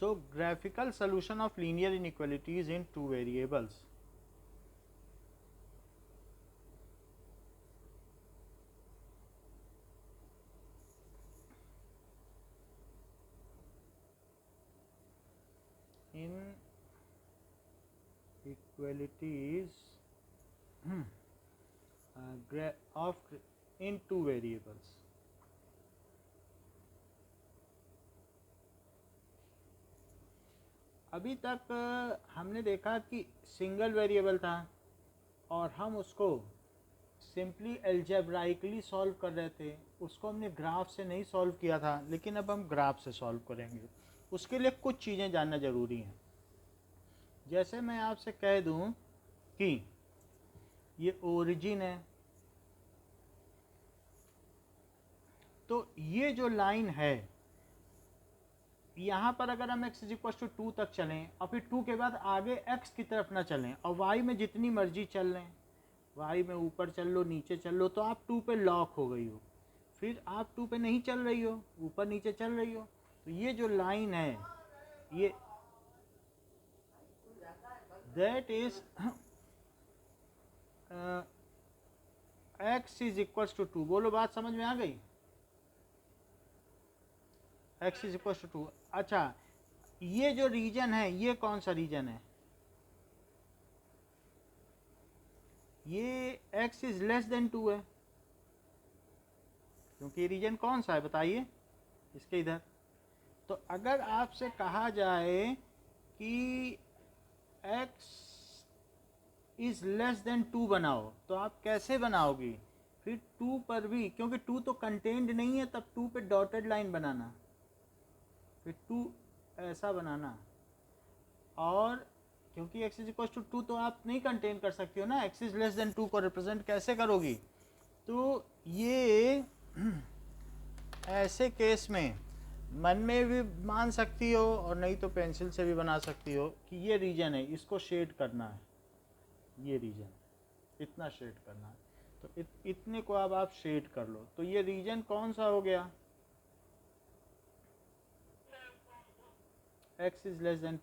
So graphical solution of linear inequalities in two variables. Inequalities of in two variables. अभी तक हमने देखा कि सिंगल वेरिएबल था और हम उसको सिंपली एल्जेब्राइकली सॉल्व कर रहे थे, उसको हमने ग्राफ से नहीं सॉल्व किया था, लेकिन अब हम ग्राफ से सॉल्व करेंगे। उसके लिए कुछ चीज़ें जानना ज़रूरी हैं। जैसे मैं आपसे कह दूं कि ये ओरिजिन है, तो ये जो लाइन है यहाँ पर अगर हम x = 2 तक चलें और फिर 2 के बाद आगे x की तरफ ना चलें और y में जितनी मर्जी चल लें, y में ऊपर चल लो नीचे चल लो, तो आप 2 पे लॉक हो गई हो। फिर आप 2 पे नहीं चल रही हो, ऊपर नीचे चल रही हो, तो ये जो लाइन है ये दैट इज x = 2। बोलो बात समझ में आ गई? x = 2। अच्छा, ये जो रीजन है ये कौन सा रीजन है? ये x < 2 है, क्योंकि रीजन कौन सा है बताइए इसके इधर। तो अगर आपसे कहा जाए कि x < 2 बनाओ, तो आप कैसे बनाओगी? फिर 2 पर भी, क्योंकि 2 तो कंटेंड नहीं है, तब 2 पे डॉटेड लाइन बनाना, फिर 2 ऐसा बनाना, और क्योंकि x = 2 तो आप नहीं कंटेन कर सकती हो ना, x < 2 को रिप्रेजेंट कैसे करोगी? तो ये ऐसे केस में मन में भी मान सकती हो और नहीं तो पेंसिल से भी बना सकती हो कि ये रीजन है, इसको शेड करना है, ये रीजन इतना शेड करना है, तो इतने को अब आप शेड कर लो। तो ये रीजन कौन सा हो गया? x <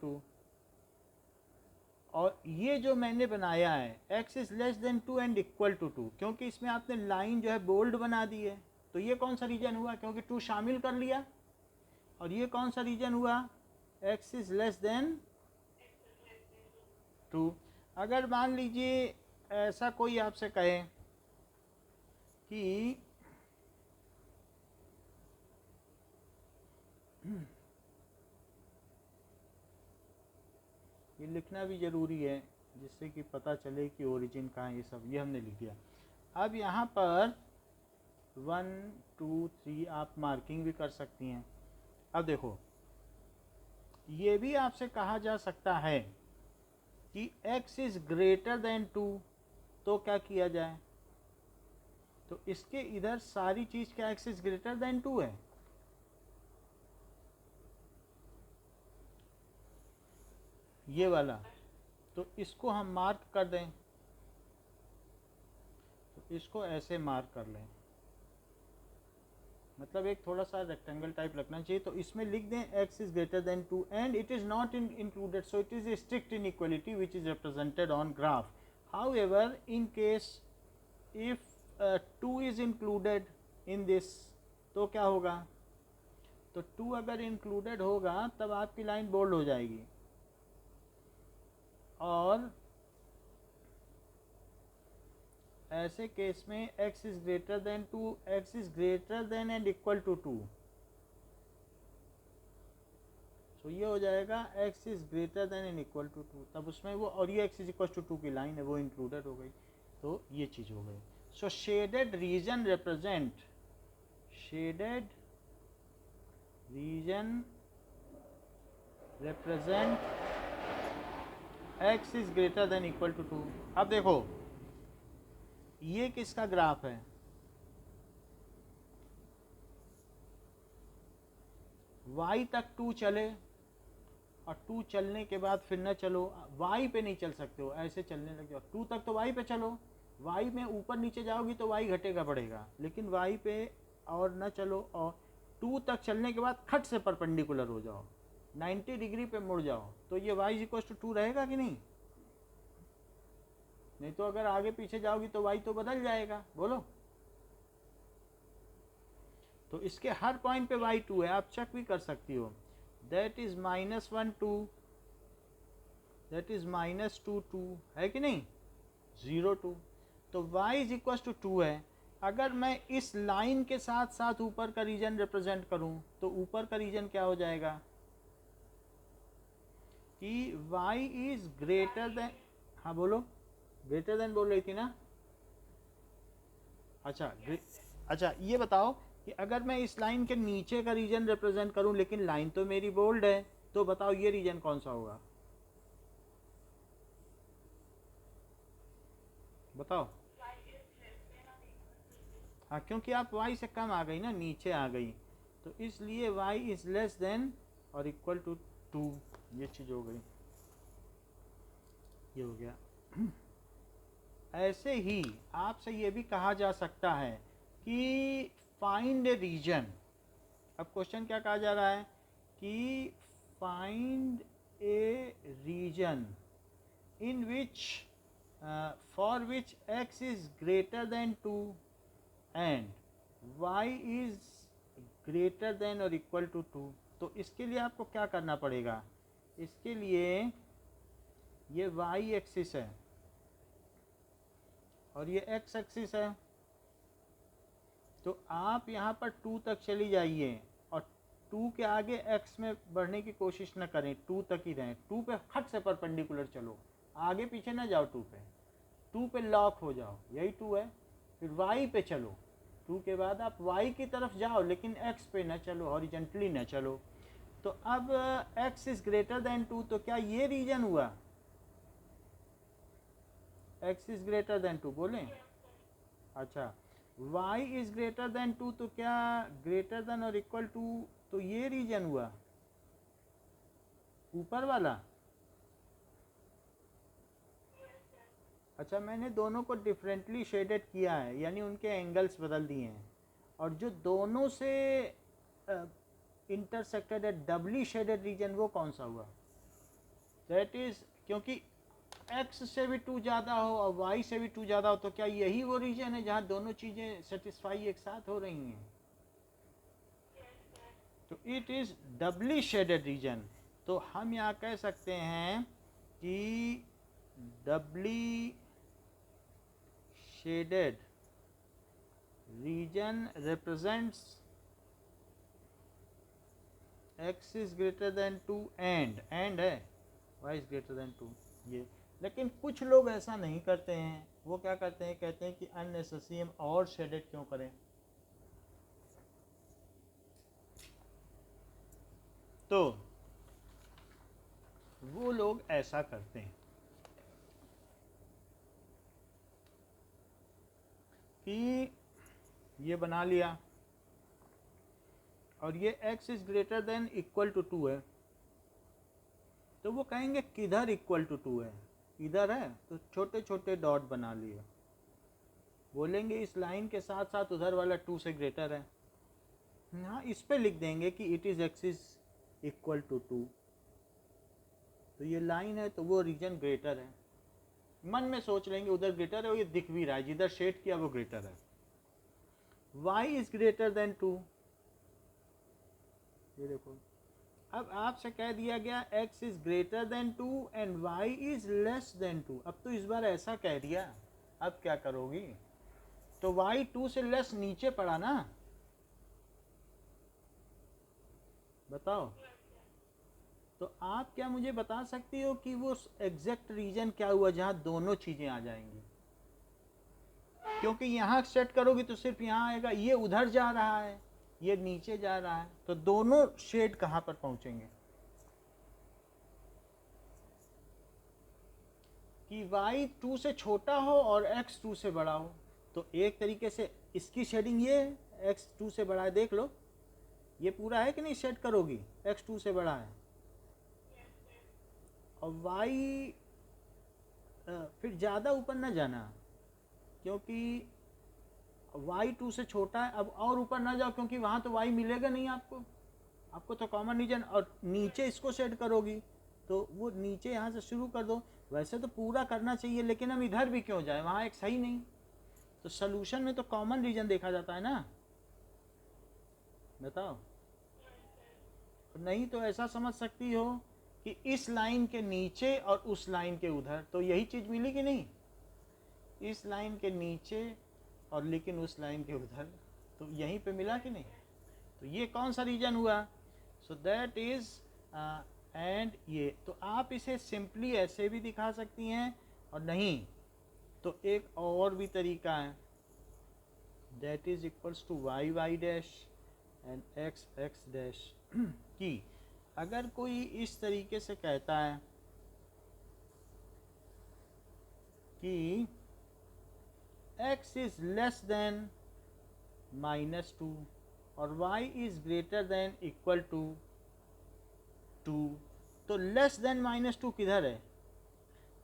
2। और ये जो मैंने बनाया है x < 2 एंड = 2, क्योंकि इसमें आपने लाइन जो है बोल्ड बना दी है, तो ये कौन सा रीजन हुआ? क्योंकि 2 शामिल कर लिया। और ये कौन सा रीजन हुआ? x < 2। अगर मान लीजिए ऐसा कोई आपसे कहे कि ये लिखना भी ज़रूरी है जिससे कि पता चले कि ओरिजिन कहाँ है, ये सब ये हमने लिख दिया। अब यहाँ पर 1 2 3 आप मार्किंग भी कर सकती हैं। अब देखो, ये भी आपसे कहा जा सकता है कि x < 2, तो क्या किया जाए? तो इसके इधर सारी चीज़ क्या x < 2 है? ये वाला, तो इसको हम मार्क कर दें, तो इसको ऐसे मार्क कर लें, मतलब एक थोड़ा सा रेक्टेंगल टाइप लगना चाहिए। तो इसमें लिख दें x < 2 and it is not included, so it is a strict inequality which is represented on graph. However in case if 2 is included in this, तो क्या होगा? तो 2 अगर इंक्लूडेड होगा तब आपकी लाइन बोल्ड हो जाएगी, और ऐसे केस में x < 2, x एंड = 2, तो ये हो जाएगा x एंड = 2, तब उसमें वो, और ये x = 2 की लाइन है वो इंक्लूडेड हो गई, तो ये चीज़ हो गई। सो शेडेड रीजन रिप्रेजेंट x < 2। अब देखो ये किसका ग्राफ है? y तक 2 चले और 2 चलने के बाद फिर न चलो, y पे नहीं चल सकते हो, ऐसे चलने लग जाओ। 2 तक तो y पे चलो, y में ऊपर नीचे जाओगी तो y घटेगा बढ़ेगा, लेकिन y पे और न चलो, और 2 तक चलने के बाद खट से परपेंडिकुलर हो जाओ, 90 डिग्री पे मुड़ जाओ तो ये y इक्वल टू 2 रहेगा कि नहीं? नहीं तो अगर आगे पीछे जाओगी तो y तो बदल जाएगा, बोलो। तो इसके हर पॉइंट पे y 2 है, आप चेक भी कर सकती हो। दैट इज -1 2, दैट इज -2 2, है कि नहीं? 0 2, तो y इज इक्वल टू 2 है। अगर मैं इस लाइन के साथ साथ ऊपर का रीजन रिप्रेजेंट करूं तो ऊपर का रीजन क्या हो जाएगा कि y इज ग्रेटर देन, हाँ बोलो, ग्रेटर देन बोल रही थी ना? अच्छा ये बताओ कि अगर मैं इस लाइन के नीचे का रीजन रिप्रेजेंट करूं, लेकिन लाइन तो मेरी बोल्ड है, तो बताओ ये रीजन कौन सा होगा? बताओ। हाँ, क्योंकि आप y से कम आ गई ना, नीचे आ गई, तो इसलिए y is less then or equal to 2, ये चीज हो गई, ये हो गया। ऐसे ही आपसे ये भी कहा जा सकता है कि फाइंड ए रीजन। अब क्वेश्चन क्या कहा जा रहा है कि find a region in which for which x is greater than 2 and y is greater than or equal to 2। तो इसके लिए आपको क्या करना पड़ेगा? इसके लिए ये y एक्सिस है और ये x एक्सिस है, तो आप यहाँ पर 2 तक चली जाइए और 2 के आगे x में बढ़ने की कोशिश न करें, 2 तक ही रहें। 2 पे खट से परपेंडिकुलर चलो, आगे पीछे ना जाओ, 2 पे लॉक हो जाओ, यही 2 है। फिर y पे चलो, 2 के बाद आप y की तरफ जाओ, लेकिन x पे न चलो, हॉरिजेंटली न चलो। तो अब x इज ग्रेटर देन 2, तो क्या ये रीजन हुआ? x इज ग्रेटर देन 2 बोलें? अच्छा, y इज ग्रेटर देन 2, तो क्या greater than or equal to, तो ये रीजन हुआ ऊपर वाला। अच्छा, मैंने दोनों को डिफरेंटली शेडेड किया है, यानी उनके एंगल्स बदल दिए हैं, और जो दोनों से इंटरसेक्टेड है डबली शेडेड रीजन, वो कौन सा हुआ? दैट इज, क्योंकि x से भी 2 ज़्यादा हो और y से भी 2 ज़्यादा हो, तो क्या यही वो रीजन है जहाँ दोनों चीज़ें सेटिस्फाई एक साथ हो रही हैं? तो it is doubly shaded region. तो हम यहाँ कह सकते हैं कि doubly shaded region represents x is greater than 2 and है y is greater than 2, ये। लेकिन कुछ लोग ऐसा नहीं करते हैं, वो क्या करते हैं, कहते हैं कि अननेसेसरी हम और शेडेड क्यों करें। तो वो लोग ऐसा करते हैं कि ये बना लिया और ये x is greater than equal to 2 है, तो वो कहेंगे किधर इक्वल टू 2 है? इधर है, तो छोटे छोटे डॉट बना लिए, बोलेंगे इस लाइन के साथ साथ उधर वाला 2 से ग्रेटर है। हाँ, इस पे लिख देंगे कि it is x is equal to 2, तो ये लाइन है तो वो रीजन ग्रेटर है। मन में सोच लेंगे उधर ग्रेटर है, वो ये दिख भी रहा है, जिधर शेड किया वो ग्रेटर है। y इज ग्रेटर देन 2, ये देखो, अब आपसे कह दिया गया x is greater than 2 and y is less then 2। अब तो इस बार ऐसा कह दिया, अब क्या करोगी? तो y 2 से लेस नीचे पड़ा ना, बताओ। तो आप क्या मुझे बता सकती हो कि वो एग्जैक्ट रीजन क्या हुआ जहां दोनों चीजें आ जाएंगी? क्योंकि यहाँ सेट करोगी तो सिर्फ यहाँ आएगा, ये उधर जा रहा है, ये नीचे जा रहा है, तो दोनों शेड कहाँ पर पहुंचेंगे? कि y 2 से छोटा हो और x 2 से बड़ा हो। तो एक तरीके से इसकी शेडिंग ये है, x 2 से बड़ा है, देख लो ये पूरा है कि नहीं, सेट करोगी x 2 से बड़ा है, और y फिर ज़्यादा ऊपर ना जाना, क्योंकि y 2 से छोटा है। अब और ऊपर ना जाओ, क्योंकि वहाँ तो y मिलेगा नहीं आपको, आपको तो कॉमन रीजन, और नीचे इसको सेट करोगी तो वो नीचे यहाँ से शुरू कर दो। वैसे तो पूरा करना चाहिए, लेकिन हम इधर भी क्यों जाए, वहाँ एक सही नहीं। तो सोल्यूशन में तो कॉमन रीजन देखा जाता है ना, बताओ। नहीं तो ऐसा समझ सकती हो कि इस लाइन के नीचे और उस लाइन के उधर, तो यही चीज़ मिली कि नहीं, इस लाइन के नीचे और लेकिन उस लाइन के उधर, तो यहीं पे मिला कि नहीं। तो ये कौन सा रीजन हुआ, सो दैट इज एंड ये। तो आप इसे सिंपली ऐसे भी दिखा सकती हैं, और नहीं तो एक और भी तरीका है, that is equals to y y dash and x x dash. कि अगर कोई इस तरीके से कहता है कि x इज लेस देन -2 और y is greater than equal to 2, तो लेस देन -2 किधर है।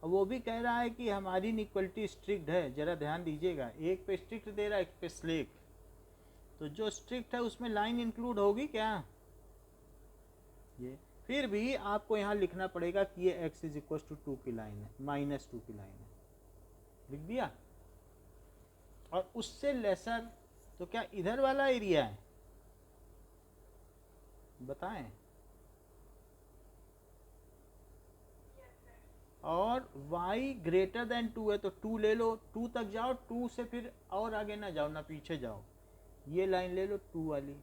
और वो भी कह रहा है कि हमारी इनइक्वलिटी स्ट्रिक्ट है। जरा ध्यान दीजिएगा, एक पे स्ट्रिक्ट दे रहा है, एक पे स्लेक। तो जो स्ट्रिक्ट है उसमें लाइन इंक्लूड होगी क्या, ये। फिर भी आपको यहाँ लिखना पड़ेगा कि ये x इज इक्वल टू 2 की लाइन है, -2 की लाइन है, लिख दिया। और उससे लेसर तो क्या इधर वाला एरिया है, बताएं। और y ग्रेटर देन 2 है, तो 2 ले लो, 2 तक जाओ, 2 से फिर और आगे ना जाओ, ना पीछे जाओ, ये लाइन ले लो 2 वाली,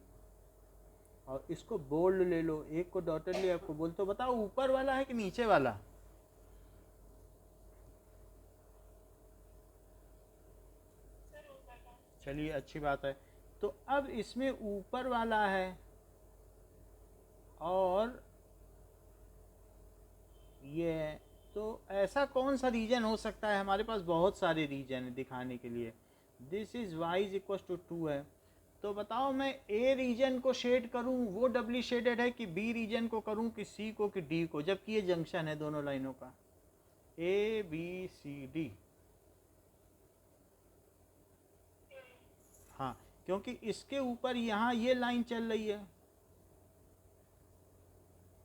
और इसको बोल्ड ले लो, एक को डॉटेड लिया, आपको बोल। तो बताओ ऊपर वाला है कि नीचे वाला, चलिए अच्छी बात है। तो अब इसमें ऊपर वाला है, और ये, तो ऐसा कौन सा रीजन हो सकता है, हमारे पास बहुत सारे रीजन है दिखाने के लिए। This is y is equal to 2 है, तो बताओ मैं ए रीजन को शेड करूं, वो डबली शेडेड है, कि बी रीजन को करूं, कि सी को, कि डी को, जबकि ये जंक्शन है दोनों लाइनों का, ए बी सी डी। हाँ, क्योंकि इसके ऊपर यहाँ ये लाइन चल रही है,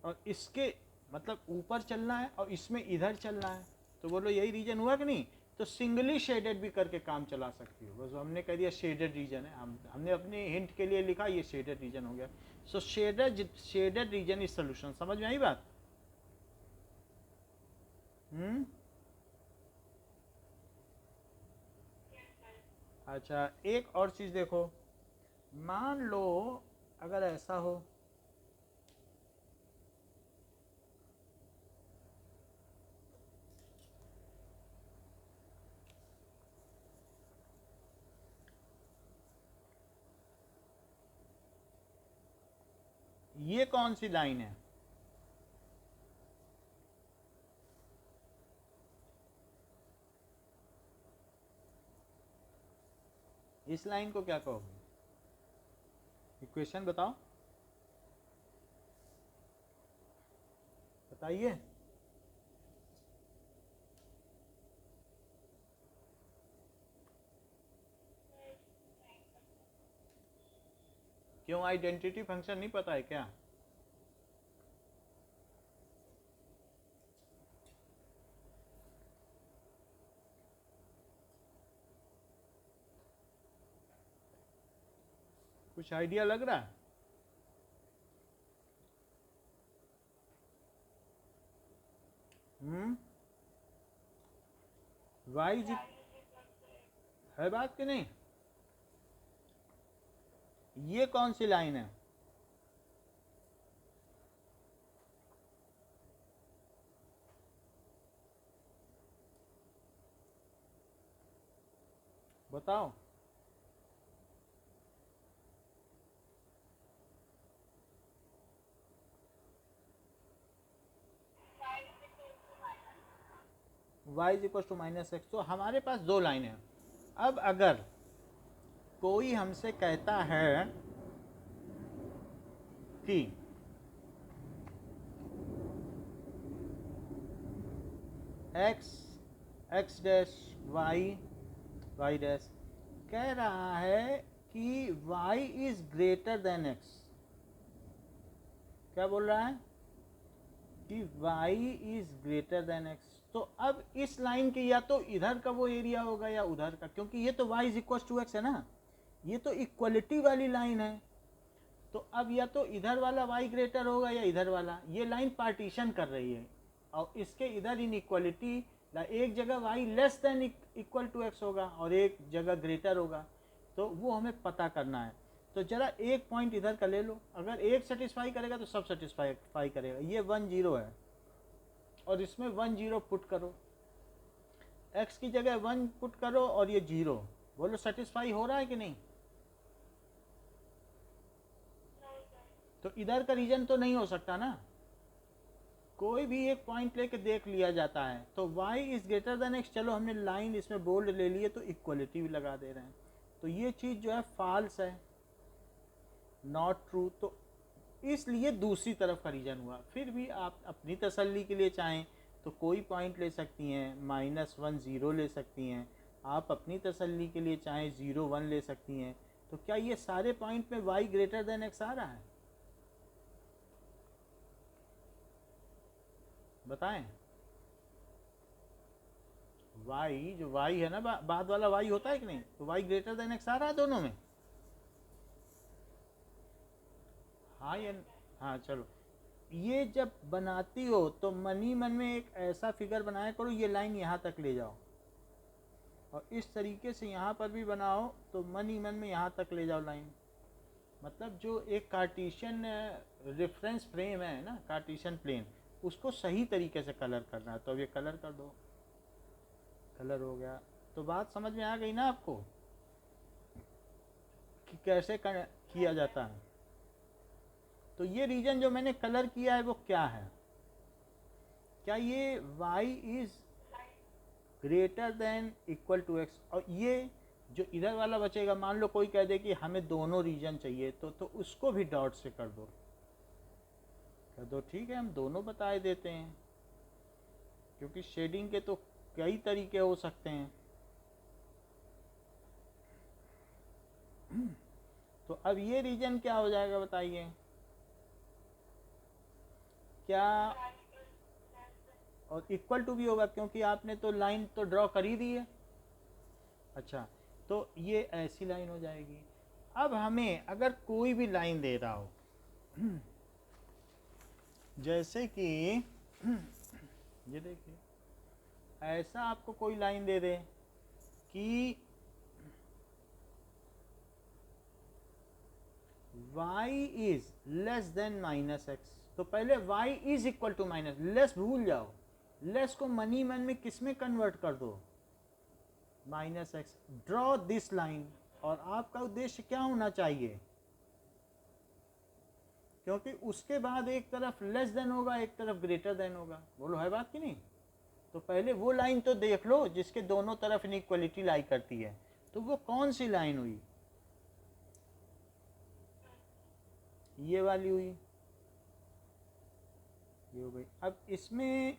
और इसके मतलब ऊपर चलना है, और इसमें इधर चलना है, तो बोलो यही रीजन हुआ कि नहीं। तो सिंगली शेडेड भी करके काम चला सकती हो, बस हमने कह दिया शेडेड रीजन है, हमने अपने हिंट के लिए लिखा ये शेडेड रीजन हो गया। सो शेडेड रीजन इज सोल्यूशन। समझ में आई बात। अच्छा, एक और चीज देखो, मान लो अगर ऐसा हो, ये कौन सी लाइन है, इस लाइन को क्या कहोगे, इक्वेशन बताओ, बताइए। क्यों, आइडेंटिटी फंक्शन नहीं पता है क्या। कुछ आइडिया लग रहा है। वाई है बात कि नहीं, ये कौन सी लाइन है, बताओ। y is equal to -x, तो हमारे पास दो लाइन है। अब अगर कोई हमसे कहता है कि x x dash y dash, कह रहा है कि y is greater then x, क्या बोल रहा है कि y is greater then x। तो अब इस लाइन के या तो इधर का वो एरिया होगा या उधर का, क्योंकि ये तो y is equal to x है ना, ये तो इक्वलिटी वाली लाइन है। तो अब या तो इधर वाला y ग्रेटर होगा या इधर वाला। ये लाइन पार्टीशन कर रही है और इसके इधर इन इक्वलिटी, एक जगह y less than equal to x होगा और एक जगह ग्रेटर होगा। तो वो हमें पता करना है। तो जरा एक पॉइंट इधर का ले लो, अगर एक सेटिस्फाई करेगा तो सब सेटिस्फाई करेगा। ये 1 0 है और इसमें 1 0 पुट करो, x की जगह 1 पुट करो और ये 0, बोलो सेटिस्फाई हो रहा है कि नहीं? तो इधर का रीजन तो नहीं हो सकता ना, कोई भी एक पॉइंट लेके देख लिया जाता है। तो y is greater then x, चलो हमने लाइन इसमें बोल्ड ले लिए तो इक्वलिटी भी लगा दे रहे हैं। तो ये चीज़ जो है फॉल्स है, नॉट ट्रू। तो इसलिए दूसरी तरफ का रीजन हुआ। फिर भी आप अपनी तसल्ली के लिए चाहें तो कोई पॉइंट ले सकती हैं, -1 0 ले सकती हैं। आप अपनी तसल्ली के लिए चाहें 0 1 ले सकती हैं। तो क्या ये सारे पॉइंट में y ग्रेटर देन x आ रहा है? बताएं। y जो y है ना, बाद वाला y होता है कि नहीं? तो y ग्रेटर देन x आ रहा है दोनों में? हाँ या हाँ, चलो। ये जब बनाती हो तो मन ही मन में एक ऐसा फिगर बनाया करो, ये लाइन यहाँ तक ले जाओ और इस तरीके से यहाँ पर भी बनाओ तो मन ही मन में यहाँ तक ले जाओ लाइन। मतलब जो एक कार्टेशियन रेफरेंस फ्रेम है ना, कार्टेशियन प्लेन, उसको सही तरीके से कलर करना है। तो अब ये कलर कर दो, कलर हो गया। तो बात समझ में आ गई ना आपको कि कैसे किया जाता है? तो ये रीजन जो मैंने कलर किया है वो क्या है? क्या ये y is greater than equal to x? और ये जो इधर वाला बचेगा, मान लो कोई कह दे कि हमें दोनों रीजन चाहिए, तो उसको भी डॉट से कर दो। ठीक है, हम दोनों बताए देते हैं, क्योंकि शेडिंग के तो कई तरीके हो सकते हैं। तो अब ये रीजन क्या हो जाएगा बताइए? क्या और इक्वल टू भी होगा, क्योंकि आपने तो लाइन तो ड्रॉ कर ही दी है। अच्छा, तो ये ऐसी लाइन हो जाएगी। अब हमें अगर कोई भी लाइन दे रहा हो, जैसे कि ये देखिए, ऐसा आपको कोई लाइन दे दे कि y is less than -x, तो पहले y is equal to minus, less भूल जाओ, लेस को मनी मन में किस में कन्वर्ट कर दो? -x। Draw this line. और आपका उद्देश्य क्या होना चाहिए? क्योंकि उसके बाद एक तरफ लेस देन होगा, एक तरफ ग्रेटर देन होगा। बोलो है बात कि नहीं? तो पहले वो लाइन तो देख लो जिसके दोनों तरफ इनइक्वलिटी लाई करती है। तो वो कौन सी लाइन हुई? ये वाली हुई, ये हो गई। अब इसमें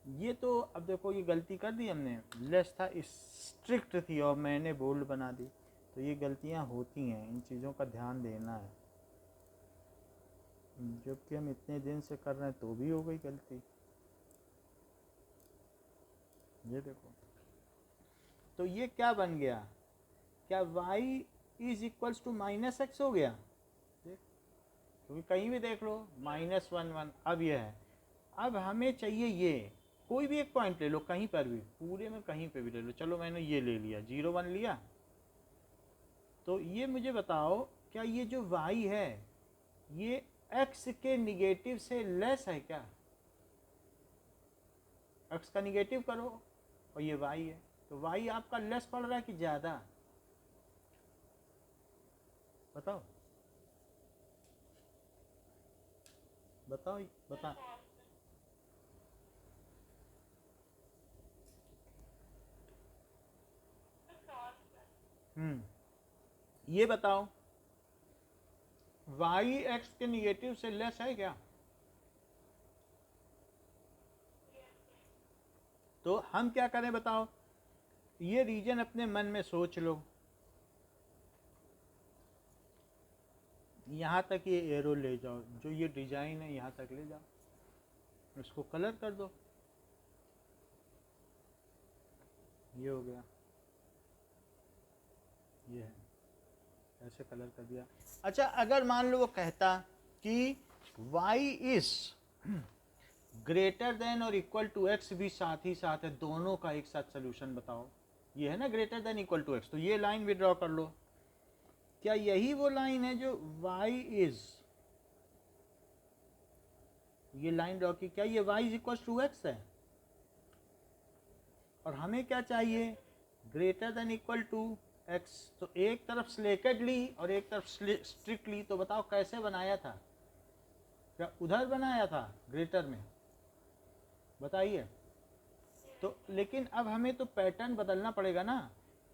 ये तो, अब देखो ये गलती कर दी हमने, लेस था, स्ट्रिक्ट थी और मैंने बोल्ड बना दी। तो ये गलतियां होती हैं, इन चीज़ों का ध्यान देना है। जबकि हम इतने दिन से कर रहे हैं तो भी हो गई गलती। ये देखो, तो ये क्या बन गया? क्या y is equals to -x हो गया? देख, क्योंकि कहीं भी देख लो -1 1। अब ये है, अब हमें चाहिए ये, कोई भी एक पॉइंट ले लो, कहीं पर भी, पूरे में कहीं पे भी ले लो। चलो मैंने ये ले लिया, 0 1 लिया। तो ये मुझे बताओ, क्या ये जो y है ये x के निगेटिव से लेस है क्या? x का निगेटिव करो और ये y है, तो y आपका लेस पड़ रहा है कि ज़्यादा? बताओ बताओ बता। ये बताओ, y x के निगेटिव से लेस है क्या? तो हम क्या करें बताओ? ये रीजन अपने मन में सोच लो। यहाँ तक ये एरो ले जाओ, जो ये डिजाइन है यहाँ तक ले जाओ, इसको कलर कर दो, ये हो गया, ये है, ऐसे कलर कर दिया। अच्छा, अगर मान लो वो कहता कि y is greater than or equal to x भी साथ ही साथ है, दोनों का एक साथ सोल्यूशन बताओ, ये है ना greater than equal to x, तो ये लाइन भी ड्रॉ कर लो। क्या यही वो लाइन है जो y इज, ये लाइन ड्रॉ की, क्या ये y is equal to x है? और हमें क्या चाहिए, greater than equal to x, तो एक तरफ स्लेकेड ली और एक तरफ स्ट्रिक्ट ली, तो बताओ कैसे बनाया था, क्या उधर बनाया था ग्रेटर में, बताइए। तो लेकिन अब हमें तो पैटर्न बदलना पड़ेगा ना,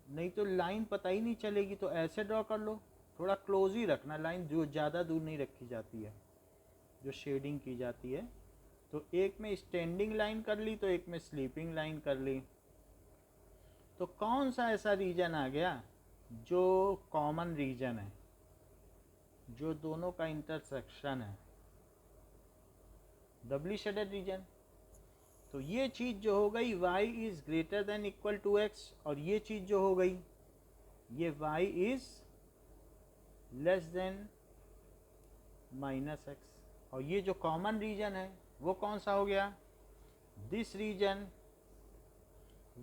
नहीं तो लाइन पता ही नहीं चलेगी, तो ऐसे ड्रॉ कर लो, थोड़ा क्लोज ही रखना लाइन, जो ज़्यादा दूर नहीं रखी जाती है, जो शेडिंग की जाती है। तो एक में स्टैंडिंग लाइन कर ली, तो एक में स्लीपिंग लाइन कर ली। तो कौन सा ऐसा रीजन आ गया जो कॉमन रीजन है, जो दोनों का इंटरसेक्शन है, डबली शेडेड रीजन। तो ये चीज़ जो हो गई y is greater than equal to x, और ये चीज़ जो हो गई ये y is less than minus x, और ये जो कॉमन रीजन है वो कौन सा हो गया, this region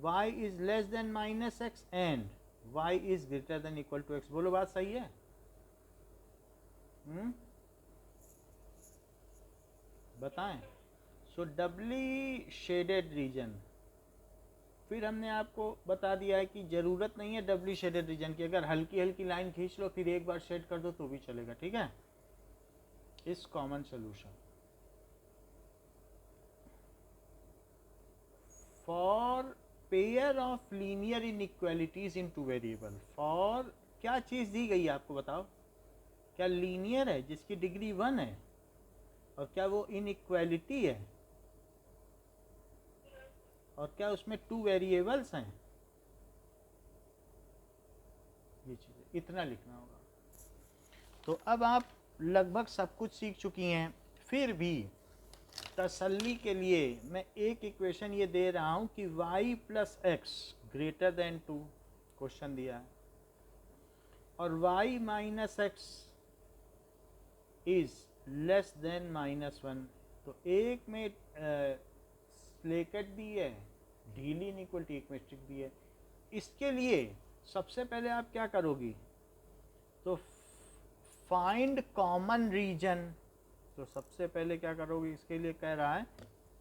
y is less than minus x and y is greater than equal to x। बोलो बात सही है? बताएं। सो डबली शेडेड रीजन, फिर हमने आपको बता दिया है कि ज़रूरत नहीं है डबली शेडेड रीजन की, अगर हल्की हल्की लाइन खींच लो फिर एक बार शेड कर दो तो भी चलेगा, ठीक है। इस common solution for pair of linear inequalities in two variable, for क्या चीज़ दी गई है आपको बताओ, क्या लीनियर है जिसकी डिग्री 1 है, और क्या वो इनइक्वालिटी है, और क्या उसमें 2 वेरिएबल्स हैं, ये चीज़ इतना लिखना होगा। तो अब आप लगभग सब कुछ सीख चुकी हैं, फिर भी तसल्ली के लिए मैं एक इक्वेशन ये दे रहा हूँ कि y plus x greater than 2, question दिया है, और y minus x is less than minus 1, तो एक में स्लेकेट दी है ढीली इनइक्वलिटी, एक में स्ट्रिक्ट दी है। इसके लिए सबसे पहले आप क्या करोगी, तो फाइंड कॉमन रीजन, तो सबसे पहले क्या करोगे, इसके लिए कह रहा है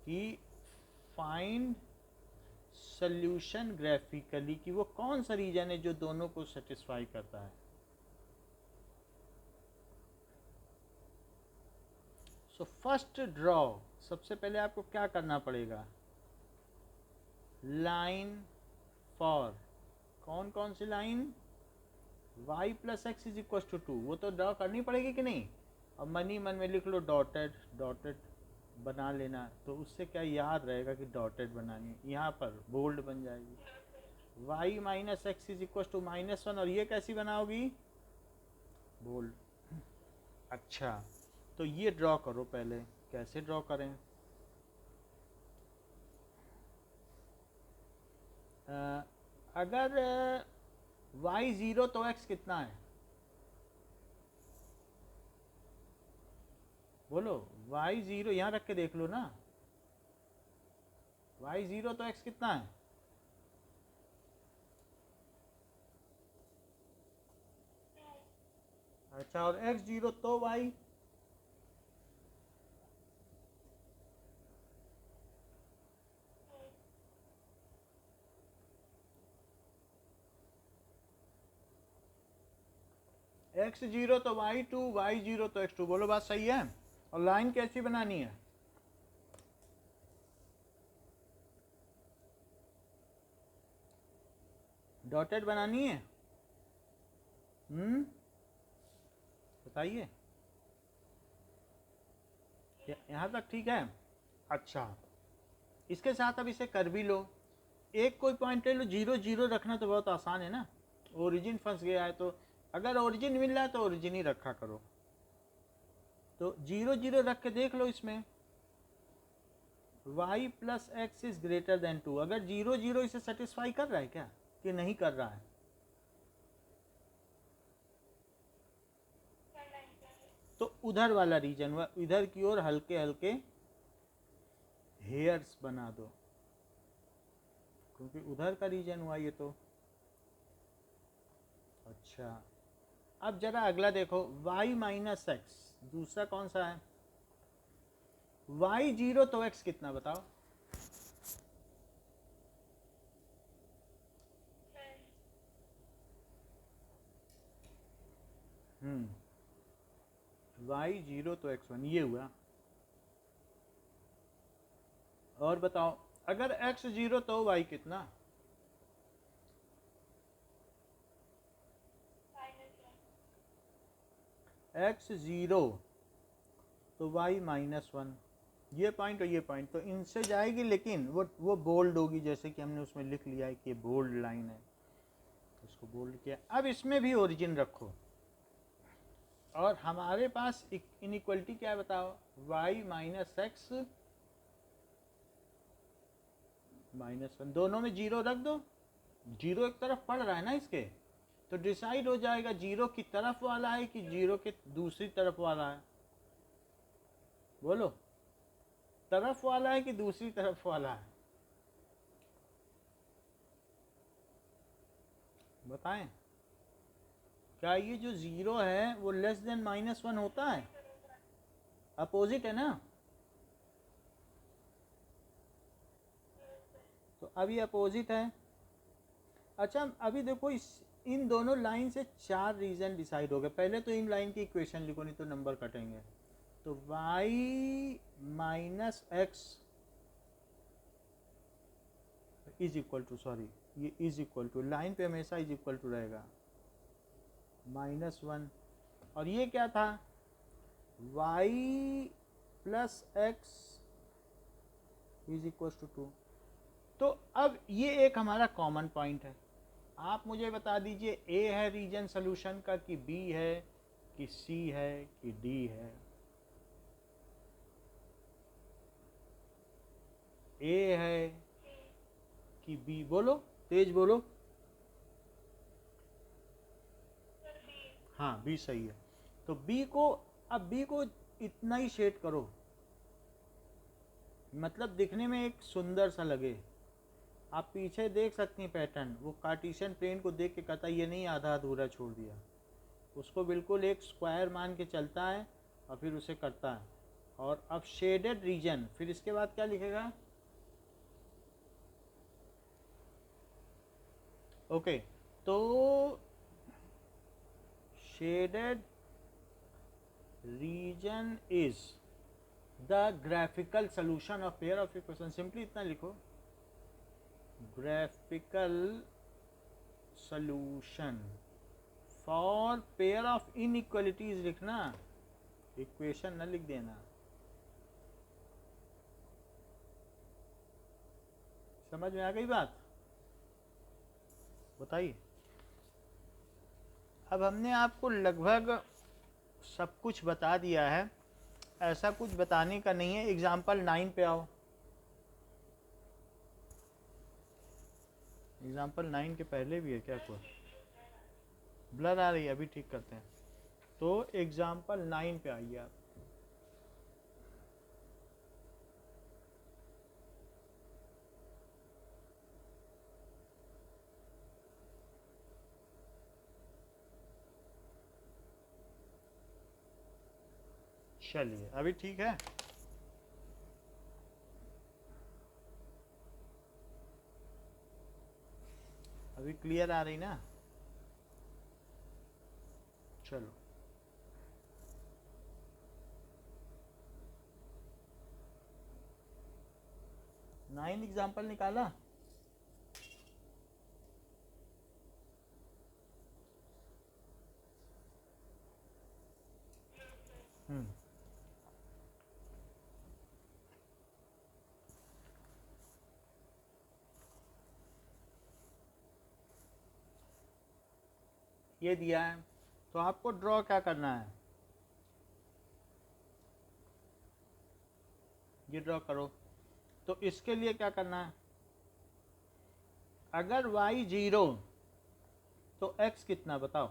कि फाइंड सॉल्यूशन ग्राफिकली, कि वो कौन सा रीजन है जो दोनों को सेटिस्फाई करता है। सो फर्स्ट ड्रॉ, सबसे पहले आपको क्या करना पड़ेगा, लाइन फॉर, कौन कौन सी line, y plus x is equal to 2, वो तो ड्रॉ करनी पड़ेगी कि नहीं। अब मन ही मन में लिख लो डॉटेड, डॉटेड बना लेना, तो उससे क्या याद रहेगा कि डॉटेड बनानी है, यहाँ पर बोल्ड बन जाएगी, y minus x is equal to minus 1, और ये कैसी बनाओगी, बोल्ड। अच्छा, तो ये ड्रॉ करो पहले, कैसे ड्रॉ करें, अगर y 0 तो x कितना है, बोलो, y 0 यहाँ रख के देख लो ना, y 0 तो x कितना है, अच्छा, और x 0 तो y, x 0 तो y2, y 0 तो x2, बोलो बात सही है। और लाइन कैसी बनानी है, डॉटेड बनानी है, बताइए, यहाँ तक ठीक है। अच्छा, इसके साथ अब इसे कर भी लो, एक कोई पॉइंट ले लो, 0 0 रखना तो बहुत आसान है ना, ओरिजिन फंस गया है, तो अगर ओरिजिन मिल रहा है तो ओरिजिन ही रखा करो, तो 0 0 रख के देख लो इसमें, y plus x is greater than 2। अगर 0 0 इसे सेटिस्फाई कर रहा है क्या कि नहीं कर रहा है? तो उधर वाला रीजन हुआ, इधर की ओर हल्के हल्के हेयर्स बना दो, क्योंकि उधर का रीजन हुआ ये तो। अच्छा, अब जरा अगला देखो, y माइनस एक्स, दूसरा कौन सा है? y 0 तो x कितना बताओ? y 0 तो x 1, ये हुआ। और बताओ, अगर x 0 तो y कितना? x 0 तो y माइनस 1, ये पॉइंट और ये पॉइंट तो इनसे जाएगी, लेकिन वो बोल्ड होगी, जैसे कि हमने उसमें लिख लिया है कि बोल्ड लाइन है, इसको बोल्ड किया। अब इसमें भी ओरिजिन रखो, और हमारे पास इनइक्वलिटी क्या है बताओ? y माइनस एक्स माइनस 1, दोनों में 0 रख दो। 0 एक तरफ पड़ रहा है ना इसके, तो डिसाइड हो जाएगा 0 की तरफ वाला है कि 0 के दूसरी तरफ वाला है। बोलो, तरफ वाला है कि दूसरी तरफ वाला है? बताएं, क्या ये जो 0 है वो लेस देन माइनस 1 होता है? अपोजिट है ना? तो अभी अपोजिट है। अच्छा, अभी देखो इन दोनों लाइन से 4 रीजन डिसाइड हो गए। पहले तो इन लाइन की इक्वेशन लिखो, नहीं तो नंबर कटेंगे। तो y minus x is equal to, sorry ये इज इक्वल टू, लाइन पे हमेशा इज इक्वल टू रहेगा, -1। और ये क्या था? y plus x is equal to 2। तो अब ये एक हमारा कॉमन पॉइंट है। आप मुझे बता दीजिए, ए है रीजन सोल्यूशन का, कि बी है, कि सी है, कि डी है? ए है कि बी? बोलो, तेज बोलो। हाँ, बी सही है। तो बी को, अब बी को इतना ही शेड करो, मतलब दिखने में एक सुंदर सा लगे। आप पीछे देख सकती हैं पैटर्न, वो कार्टेशियन प्लेन को देख के कहता है ये नहीं आधा अधूरा छोड़ दिया, उसको बिल्कुल एक स्क्वायर मान के चलता है और फिर उसे करता है। और अब शेडेड रीजन, फिर इसके बाद क्या लिखेगा? ओके, तो shaded region is the graphical solution of pair of equation. Simply इतना लिखो, graphical solution for pair of inequalities लिखना, इक्वेशन न लिख देना। समझ में आ गई बात? बताइए। अब हमने आपको लगभग सब कुछ बता दिया है, ऐसा कुछ बताने का नहीं है। एग्जाम्पल 9 पे आओ। एग्जाम्पल 9 के पहले भी है क्या कोई? ब्लर आ रही है, अभी ठीक करते हैं। तो एग्जाम्पल 9 पे आइए आप। चलिए, अभी ठीक है? अभी क्लियर आ रही ना? चलो, 9 एग्जाम्पल निकाला। ये दिया है, तो आपको ड्रॉ क्या करना है? ये ड्रॉ करो। तो इसके लिए क्या करना है, अगर y 0 तो x कितना बताओ।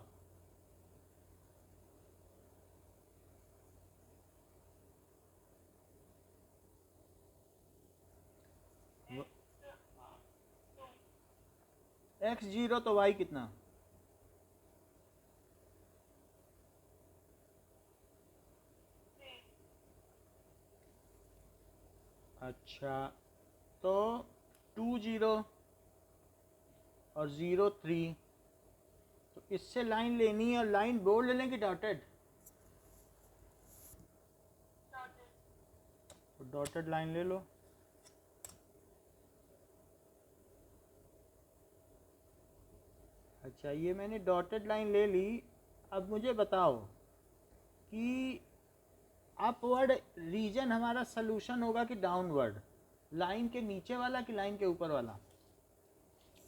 x 0 तो y कितना, अच्छा तो 2 0 और 0 3, तो इससे लाइन लेनी है, और लाइन बोल्ड लें कि डॉटेड, तो डॉटेड लाइन ले लो। अच्छा ये मैंने डॉटेड लाइन ले ली। अब मुझे बताओ कि अपवर्ड रीजन हमारा सोल्यूशन होगा कि डाउनवर्ड, लाइन के नीचे वाला कि लाइन के ऊपर वाला।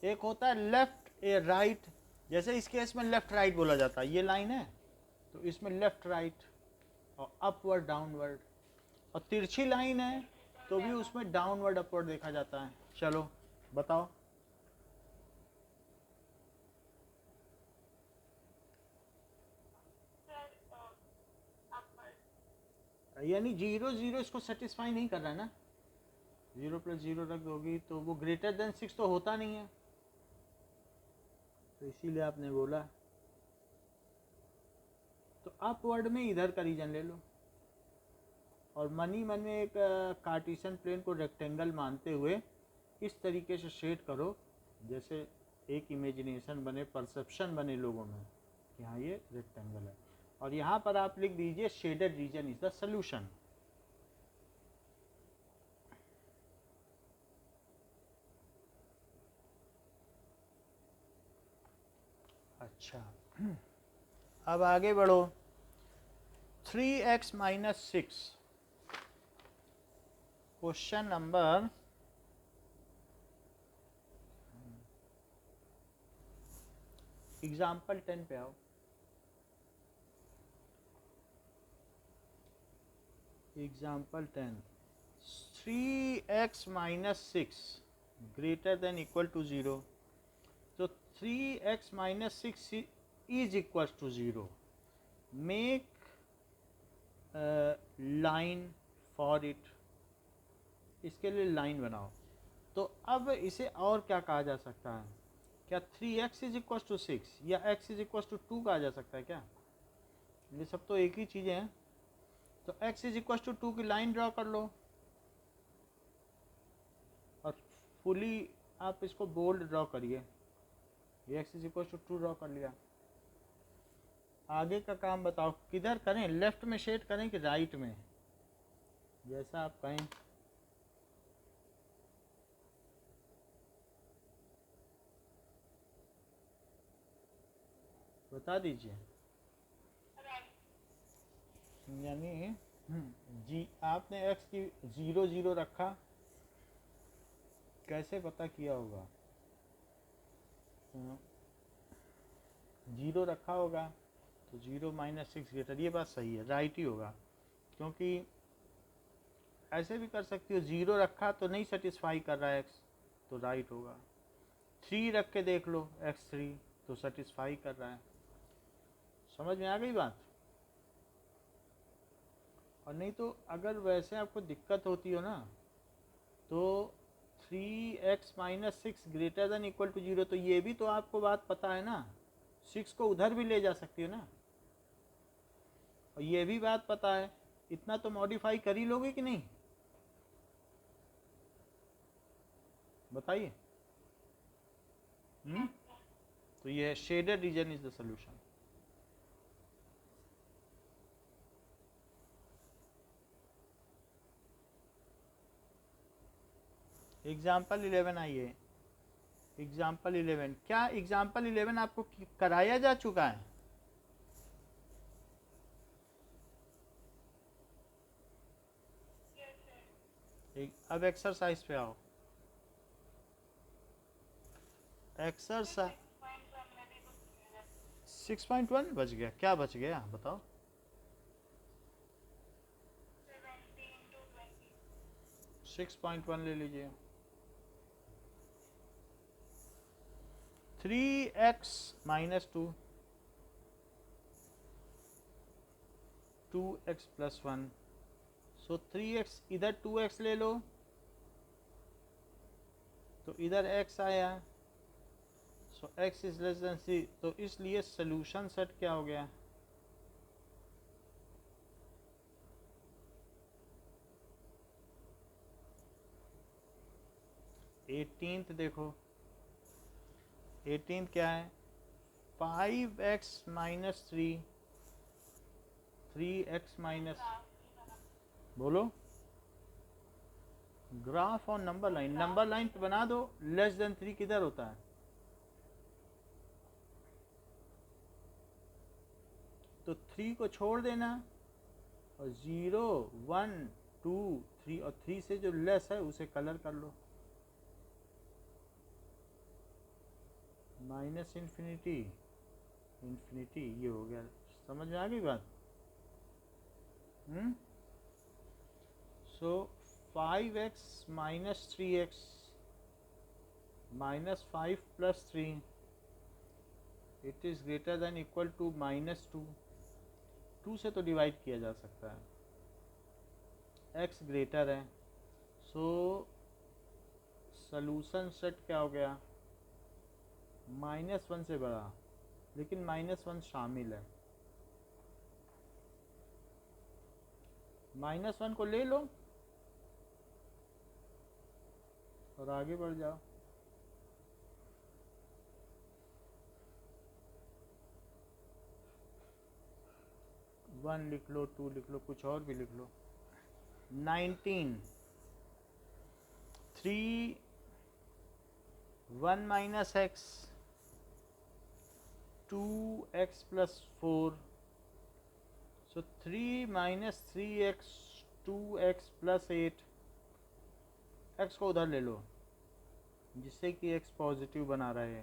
एक होता है लेफ्ट ए राइट, जैसे इस केस में लेफ्ट राइट बोला जाता है, ये लाइन है तो इसमें लेफ्ट राइट और अपवर्ड डाउनवर्ड, और तिरछी लाइन है तो भी उसमें डाउनवर्ड अपवर्ड देखा जाता है। चलो बताओ। यानी 0 0 इसको सेटिस्फाई नहीं कर रहा है ना, 0 + 0 रख दोगी तो वो ग्रेटर देन 6 तो होता नहीं है, तो इसीलिए आपने बोला। तो अपवर्ड में इधर का रीजन ले लो, और मन ही मन में एक कार्टेशियन प्लेन को रेक्टेंगल मानते हुए इस तरीके से शेड करो जैसे एक इमेजिनेशन बने, परसेप्शन बने लोगों में कि हाँ ये रेक्टेंगल है। और यहाँ पर आप लिख दीजिए shaded region is the solution. अच्छा अब आगे बढ़ो। 3x - 6, क्वेश्चन नंबर एग्जाम्पल 10 पे आओ। Example 10, 3x - 6 greater than equal to 0, तो 3x - 6 is equal to 0, make line for it, इसके लिए लाइन बनाओ। तो अब इसे और क्या कहा जा सकता है, क्या 3x इज इक्वल टू 6 या x इज इक्वल टू 2 कहा जा सकता है क्या, ये सब तो एक ही चीज़ें हैं। तो x इज इक्वल टू 2 की लाइन ड्रॉ कर लो, और फुली आप इसको बोल्ड ड्रॉ करिए, ये x is equal to 2 draw कर लिया। आगे का काम बताओ किधर करें, लेफ्ट में शेड करें कि राइट में, जैसा आप कहें। बता दीजिए। यानी जी आपने x की 0 0 रखा, कैसे पता किया होगा, 0 रखा होगा तो 0 - 6 ग्रेटर, ये बात सही है, राइट ही होगा। क्योंकि ऐसे भी कर सकती हो, 0 रखा तो नहीं सेटिस्फाई कर रहा है x, तो राइट होगा। 3 रख के देख लो x3 तो सेटिस्फाई कर रहा है। समझ में आ गई बात। और नहीं तो अगर वैसे आपको दिक्कत होती हो ना, तो 3x - 6 greater than equal to 0, तो ये भी तो आपको बात पता है ना, 6 को उधर भी ले जा सकती हो ना, और ये भी बात पता है, इतना तो मॉडिफाई कर ही लोगे कि नहीं, बताइए। तो ये shaded region is the solution. Example 11 आइए। एग्जाम्पल 11, क्या एग्जाम्पल 11 आपको कराया जा चुका है? अब एक्सरसाइज पे आओ। एक्सरसाइज 6.1 बच गया, क्या बच गया बताओ। 6.1 ले लीजिए। 3x माइनस 2, 2x प्लस 1, सो 3x इधर 2x ले लो तो इधर x आया, सो x इज लेस देन 3, तो इसलिए सोल्यूशन सेट क्या हो गया, एटीनथ देखो, 18 क्या है, 5x माइनस 3, 3x माइनस, बोलो, ग्राफ और नंबर लाइन, नंबर लाइन पे बना दो, लेस देन 3 किधर होता है, तो 3 को छोड़ देना और 0 1 2 3 और 3 से जो लेस है उसे कलर कर लो, माइनस इन्फिनिटी, इन्फिनिटी, ये हो गया, समझ में आ गई बात। So 5x minus 3x minus 5 plus 3 it is greater than equal to minus 2, 2 से तो डिवाइड किया जा सकता है, x ग्रेटर है, सो सॉल्यूशन सेट क्या हो गया, -1 से बड़ा, लेकिन -1 शामिल है, -1 को ले लो और आगे बढ़ जाओ, वन लिख लो, 2 लिख लो, कुछ और भी लिख लो, 19, 3 1 माइनस x, 2x प्लस 4, सो 3 minus 3x 2x plus 8, x को उधर ले लो जिससे कि x पॉजिटिव बना रहे,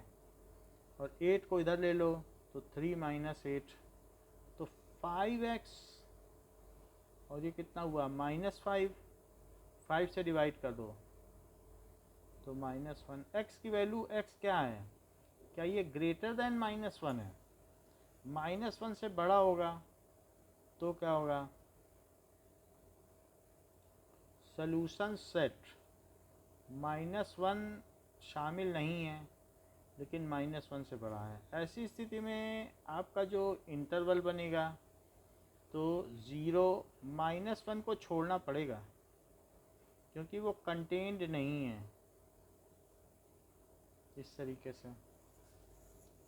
और 8 को इधर ले लो तो 3 माइनस 8, तो 5x, और ये कितना हुआ -5, 5 से डिवाइड कर दो तो -1, x की वैल्यू, x क्या है, क्या ये ग्रेटर देन -1 है, -1 से बड़ा होगा तो क्या होगा, सॉल्यूशन सेट -1 शामिल नहीं है लेकिन -1 से बड़ा है, ऐसी स्थिति में आपका जो इंटरवल बनेगा तो 0 -1 को छोड़ना पड़ेगा क्योंकि वो कंटेन्ड नहीं है, इस तरीके से,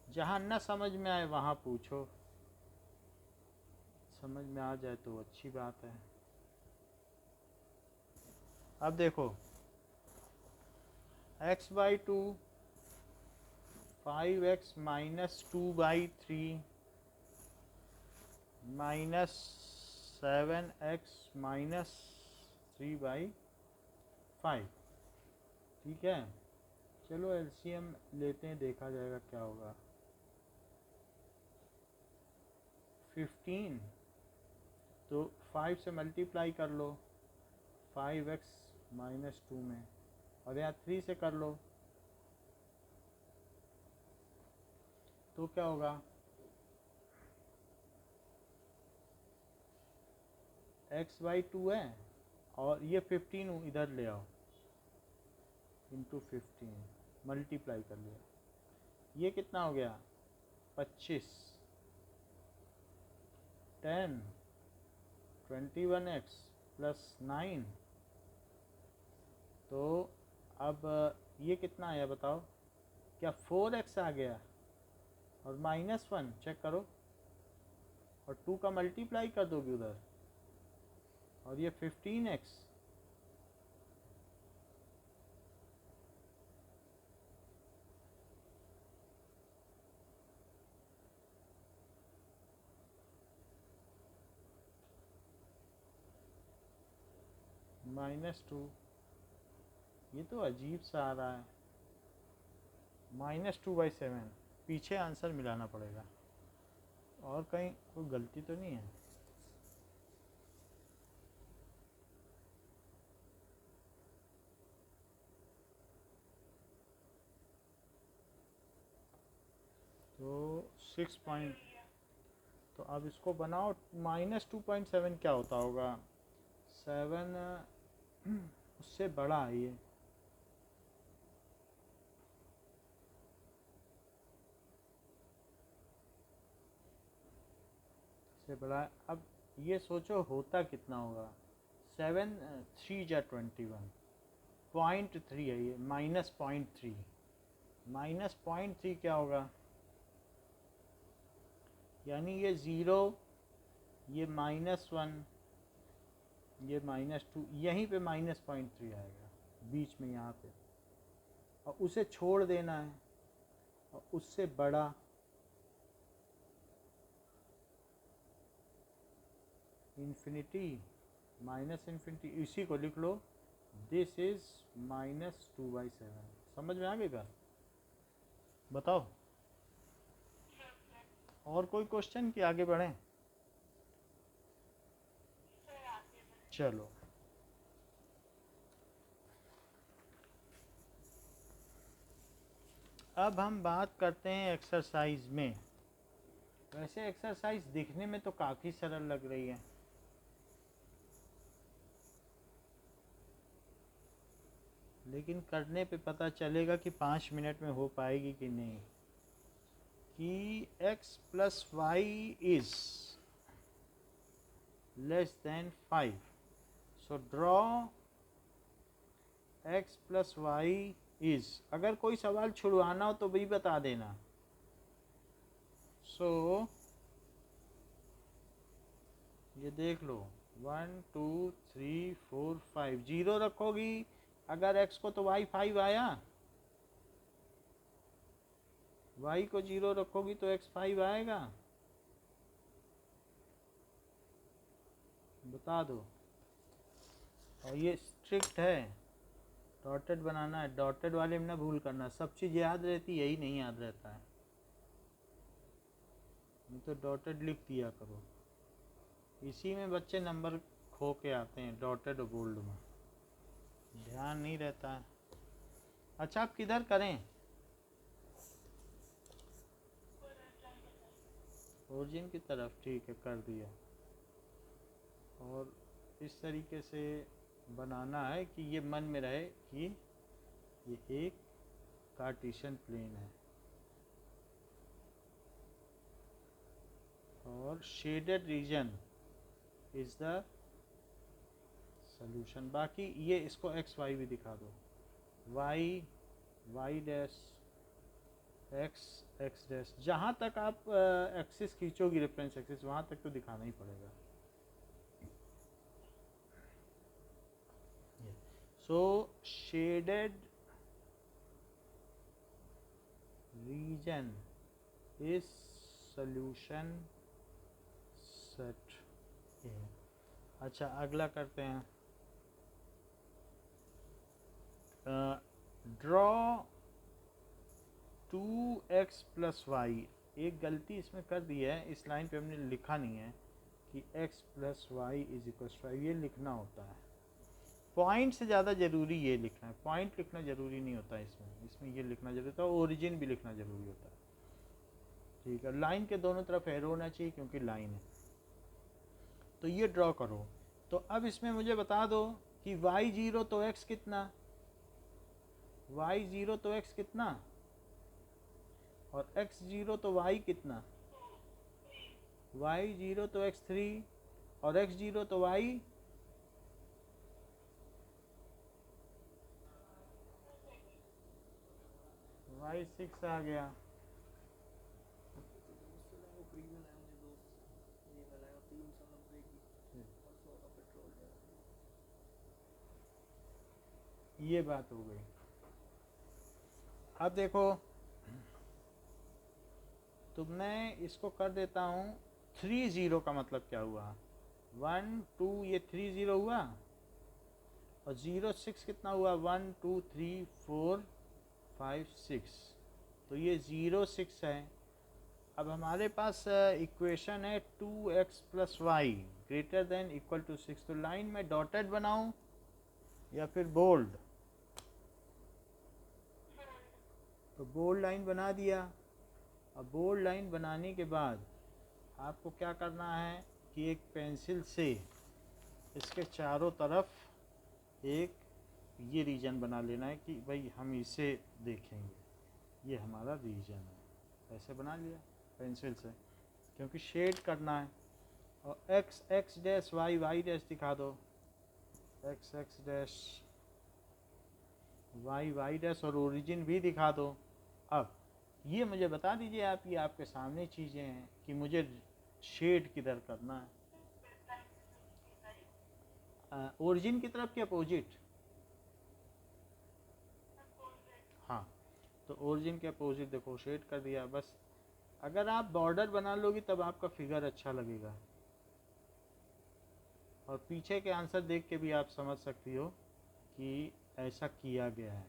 जहाँ न समझ में आए वहाँ पूछो, समझ में आ जाए तो अच्छी बात है। अब देखो x/2, 5x minus 2/3 minus 7x minus 3/5, ठीक है, चलो एलसीएम लेते हैं, देखा जाएगा क्या होगा, 15, तो 5 से मल्टीप्लाई कर लो 5x माइनस 2 में, और यहाँ 3 से कर लो तो क्या होगा, x/2 है और ये 15 इधर ले आओ, इंटू 15 मल्टीप्लाई कर लिया, ये कितना हो गया 25, 10 21x प्लस 9, तो अब ये कितना आया बताओ, क्या 4x आ गया और -1 चेक करो, और 2 का मल्टीप्लाई कर दोगे उधर, और ये 15x, -2, ये तो अजीब सा आ रहा है, -2/7, पीछे आंसर मिलाना पड़ेगा, और कहीं कोई गलती तो नहीं है, 6 पॉइंट, तो अब इसको बनाओ। -2.7 क्या होता होगा? 7 उससे बड़ा है ये। से बड़ा है। अब ये सोचो होता कितना होगा? 7 3 जा 21, 0.3 है ये, -0.3। -0.3 क्या होगा? यानी ये 0, ये -1, ये -2, यहीं पे -0.3 आएगा बीच में यहाँ पे, और उसे छोड़ देना है, और उससे बड़ा इन्फिनिटी, -इन्फिनिटी, इसी को लिख लो, दिस इज -2/7। समझ में आ गई बात? बताओ और कोई क्वेश्चन कि आगे बढ़ें? चलो अब हम बात करते हैं एक्सरसाइज में। वैसे एक्सरसाइज दिखने में तो काफ़ी सरल लग रही है, लेकिन करने पे पता चलेगा कि 5 मिनट में हो पाएगी कि नहीं। कि x + y is <5, so draw x + y is. अगर कोई सवाल छुड़वाना हो तो भी बता देना। सो ये देख लो, 1 2 3 4 5, 0 रखोगी अगर x को तो y 5 आया, y को 0 रखोगी तो x 5 आएगा। बता दो। और ये स्ट्रिक्ट है, डॉटेड बनाना है, डॉटेड वाले में ना भूल करना। सब चीज़ याद रहती, यही नहीं याद रहता है, नहीं तो डॉटेड लिख दिया करो। इसी में बच्चे नंबर खो के आते हैं, डॉटेड और बोल्ड में ध्यान नहीं रहता है। अच्छा आप किधर करें? ओरिजिन की तरफ, ठीक है कर दिया। और इस तरीके से बनाना है कि ये मन में रहे कि ये एक कार्टेशियन प्लेन है, और shaded region is the solution. बाकी ये इसको x y भी दिखा दो, y y dash x x dash, जहाँ तक आप एक्सिस खींचोगी, रेफरेंस एक्सिस, वहाँ तक तो दिखाना ही पड़ेगा। So shaded region is solution set. अच्छा अगला करते हैं, ड्रॉ 2x + y। एक गलती इसमें कर दी है, इस लाइन पे हमने लिखा नहीं है कि x + y = 5, ये लिखना होता है। पॉइंट से ज़्यादा ज़रूरी ये लिखना है, पॉइंट लिखना ज़रूरी नहीं होता इसमें ये लिखना जरूरी होता है, ओरिजिन भी लिखना ज़रूरी होता है। ठीक है, लाइन के दोनों तरफ एरो होना चाहिए क्योंकि लाइन है। तो ये ड्रॉ करो। तो अब इसमें मुझे बता दो कि y0 तो x कितना, y0 तो x कितना, और x0 तो y कितना, y0 तो x3, और x0 तो y y6 आ गया। ये बात हो गई। अब देखो, तो मैं इसको कर देता हूँ 3 0 का मतलब क्या हुआ, 1 2, ये 3 0 हुआ, और 0 6 कितना हुआ, 1 2 3 4 5 6, तो ये 0 6 है। अब हमारे पास इक्वेशन है 2x + y > 6। तो लाइन में डॉटेड बनाऊं या फिर बोल्ड? तो बोल्ड लाइन बना दिया। अब बोल्ड लाइन बनाने के बाद आपको क्या करना है कि एक पेंसिल से इसके चारों तरफ एक ये रीजन बना लेना है कि भाई हम इसे देखेंगे, ये हमारा रीजन है। ऐसे बना लिया पेंसिल से, क्योंकि शेड करना है। और x x dash y y dash दिखा दो, x x dash y y dash, और ओरिजिन भी दिखा दो। अब ये मुझे बता दीजिए आप, ये आपके सामने चीज़ें हैं कि मुझे शेड किधर करना है। ओरिजिन की तरफ के अपोजिट। हाँ, तो ओरिजिन के अपोजिट देखो शेड कर दिया बस। अगर आप बॉर्डर बना लोगी तब आपका फिगर अच्छा लगेगा, और पीछे के आंसर देख के भी आप समझ सकती हो कि ऐसा किया गया है।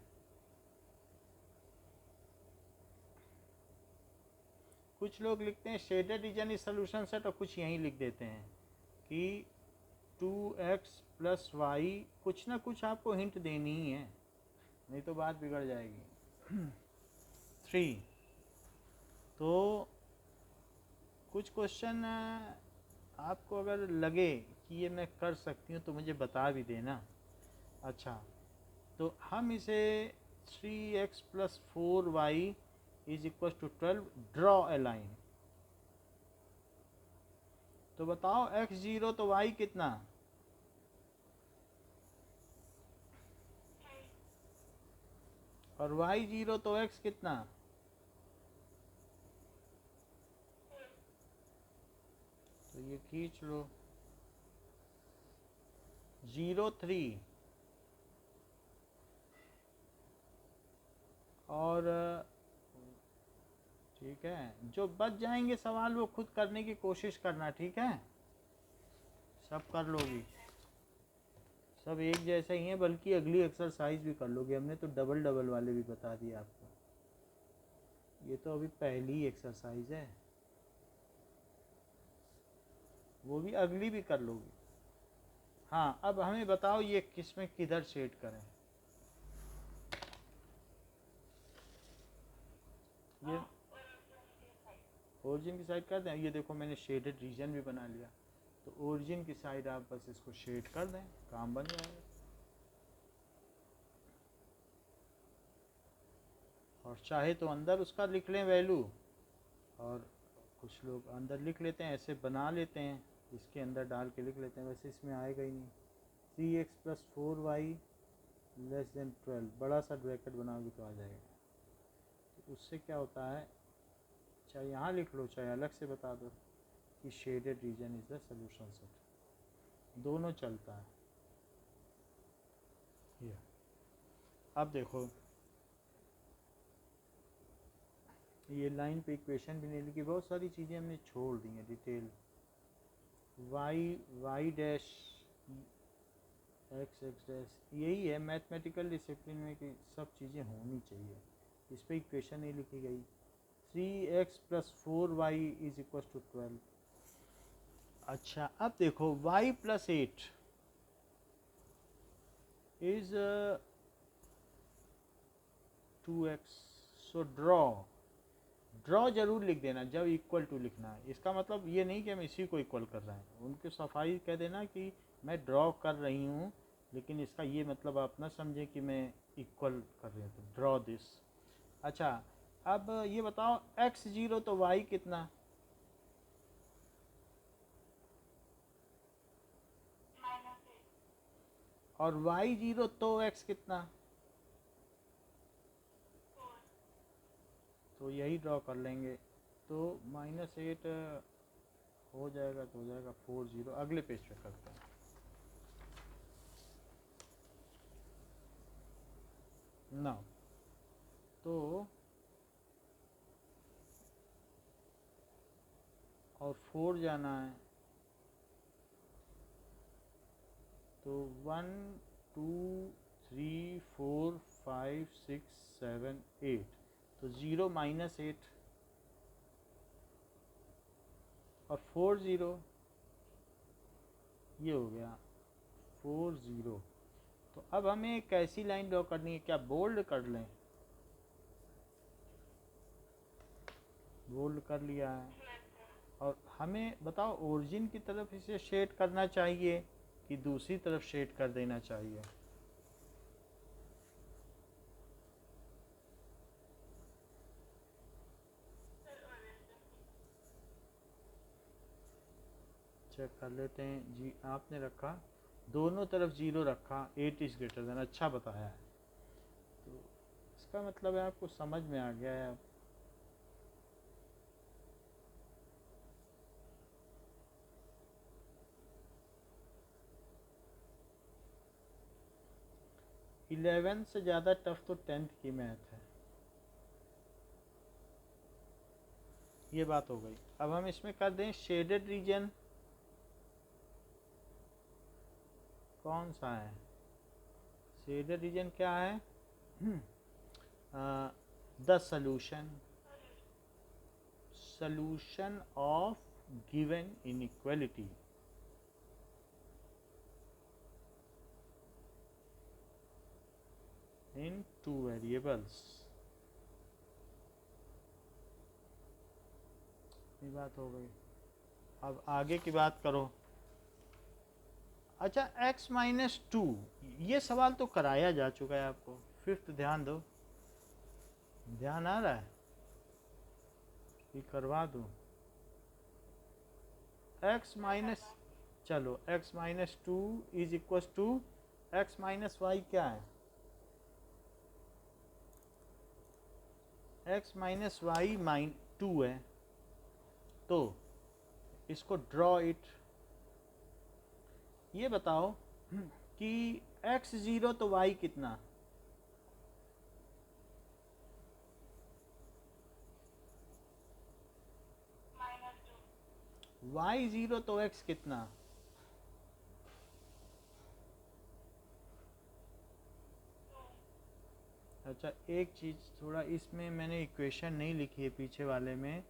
कुछ लोग लिखते हैं shaded region is solution set, और कुछ यहीं लिख देते हैं कि 2x + y, कुछ ना कुछ आपको हिंट देनी ही है, नहीं तो बात बिगड़ जाएगी। 3, तो कुछ क्वेश्चन आपको अगर लगे कि ये मैं कर सकती हूँ तो मुझे बता भी देना। अच्छा, तो हम इसे 3x + 4y = 12, draw a line. तो बताओ x0 तो y कितना, और y0 तो x कितना। तो ये खींच लो 0 3, और ठीक है, जो बच जाएंगे सवाल वो खुद करने की कोशिश करना, ठीक है। सब कर लोगी, सब एक जैसे ही हैं, बल्कि अगली एक्सरसाइज भी कर लोगे। हमने तो डबल डबल वाले भी बता दिए आपको, ये तो अभी पहली एक्सरसाइज है, वो भी अगली भी कर लोगी। हाँ, अब हमें बताओ ये किस में किधर शेड करें। ये ओरिजिन की साइड कर दें। ये देखो मैंने शेडेड रीजन भी बना लिया, तो ओरिजिन की साइड आप बस इसको शेड कर दें, काम बन जाएगा। और चाहे तो अंदर उसका लिख लें वैल्यू, और कुछ लोग अंदर लिख लेते हैं, ऐसे बना लेते हैं, इसके अंदर डाल के लिख लेते हैं। वैसे इसमें आएगा ही नहीं। 3x + 4y < 12, बड़ा सा ब्रैकेट बनाओगे तो आ जाएगा। तो उससे क्या होता है, चाहे यहाँ लिख लो चाहे अलग से बता दो कि shaded region is the solution set, दोनों चलता है। ये अब देखो, ये लाइन पे इक्वेशन भी नहीं लिखी, बहुत सारी चीज़ें हमने छोड़ दी हैं detail. y dash x dash, यही है मैथमेटिकल डिसिप्लिन में कि सब चीज़ें होनी चाहिए, इस पर इक्वेशन नहीं लिखी गई। 3x + 4y = 12। अच्छा, अब देखो y + 8 is 2x, so draw जरूर लिख देना जब इक्वल टू लिखना है। इसका मतलब ये नहीं कि हम इसी को इक्वल कर रहे हैं, उनकी सफाई कह देना कि मैं ड्रॉ कर रही हूँ, लेकिन इसका ये मतलब आप ना समझें कि मैं इक्वल कर रही हूँ, तो ड्रॉ दिस। अच्छा, अब ये बताओ x0 तो y कितना, और y0 तो x कितना, तो यही ड्रॉ कर लेंगे। तो -8 हो जाएगा, तो हो जाएगा 4 0। अगले पेज पे करते हैं। ना तो और 4 जाना है, तो 1 2 3 4 5 6 7 8, तो 0 -8 और 4 0, ये हो गया 4 0। तो अब हमें एक ऐसी लाइन ड्रॉ करनी है, क्या बोल्ड कर लें। बोल्ड कर लिया है। और हमें बताओ ओरिजिन की तरफ इसे शेड करना चाहिए कि दूसरी तरफ शेड कर देना चाहिए? चेक कर लेते हैं जी। आपने रखा दोनों तरफ जीरो रखा, 8 इज ग्रेटर देन, अच्छा बताया है। तो इसका मतलब है आपको समझ में आ गया है अब। इलेवेंथ से ज़्यादा टफ तो 10th की मैथ है। ये बात हो गई। अब हम इसमें कर दें शेडेड रीजन। कौन सा है शेडेड रीजन? क्या है? The solution of given inequality in two variables। ये बात हो गई। अब आगे की बात करो। अच्छा, x माइनस टू, ये सवाल तो कराया जा चुका है आपको। फिफ्थ ध्यान दो, ध्यान आ रहा है कि करवा दूं? x माइनस, चलो x minus two is equal to x minus y. क्या है? x minus y minus two है, तो इसको ड्रॉ इट। ये बताओ कि x ज़ीरो तो y कितना? y ज़ीरो तो x कितना? अच्छा, एक चीज़ थोड़ा इसमें मैंने इक्वेशन नहीं लिखी है पीछे वाले में।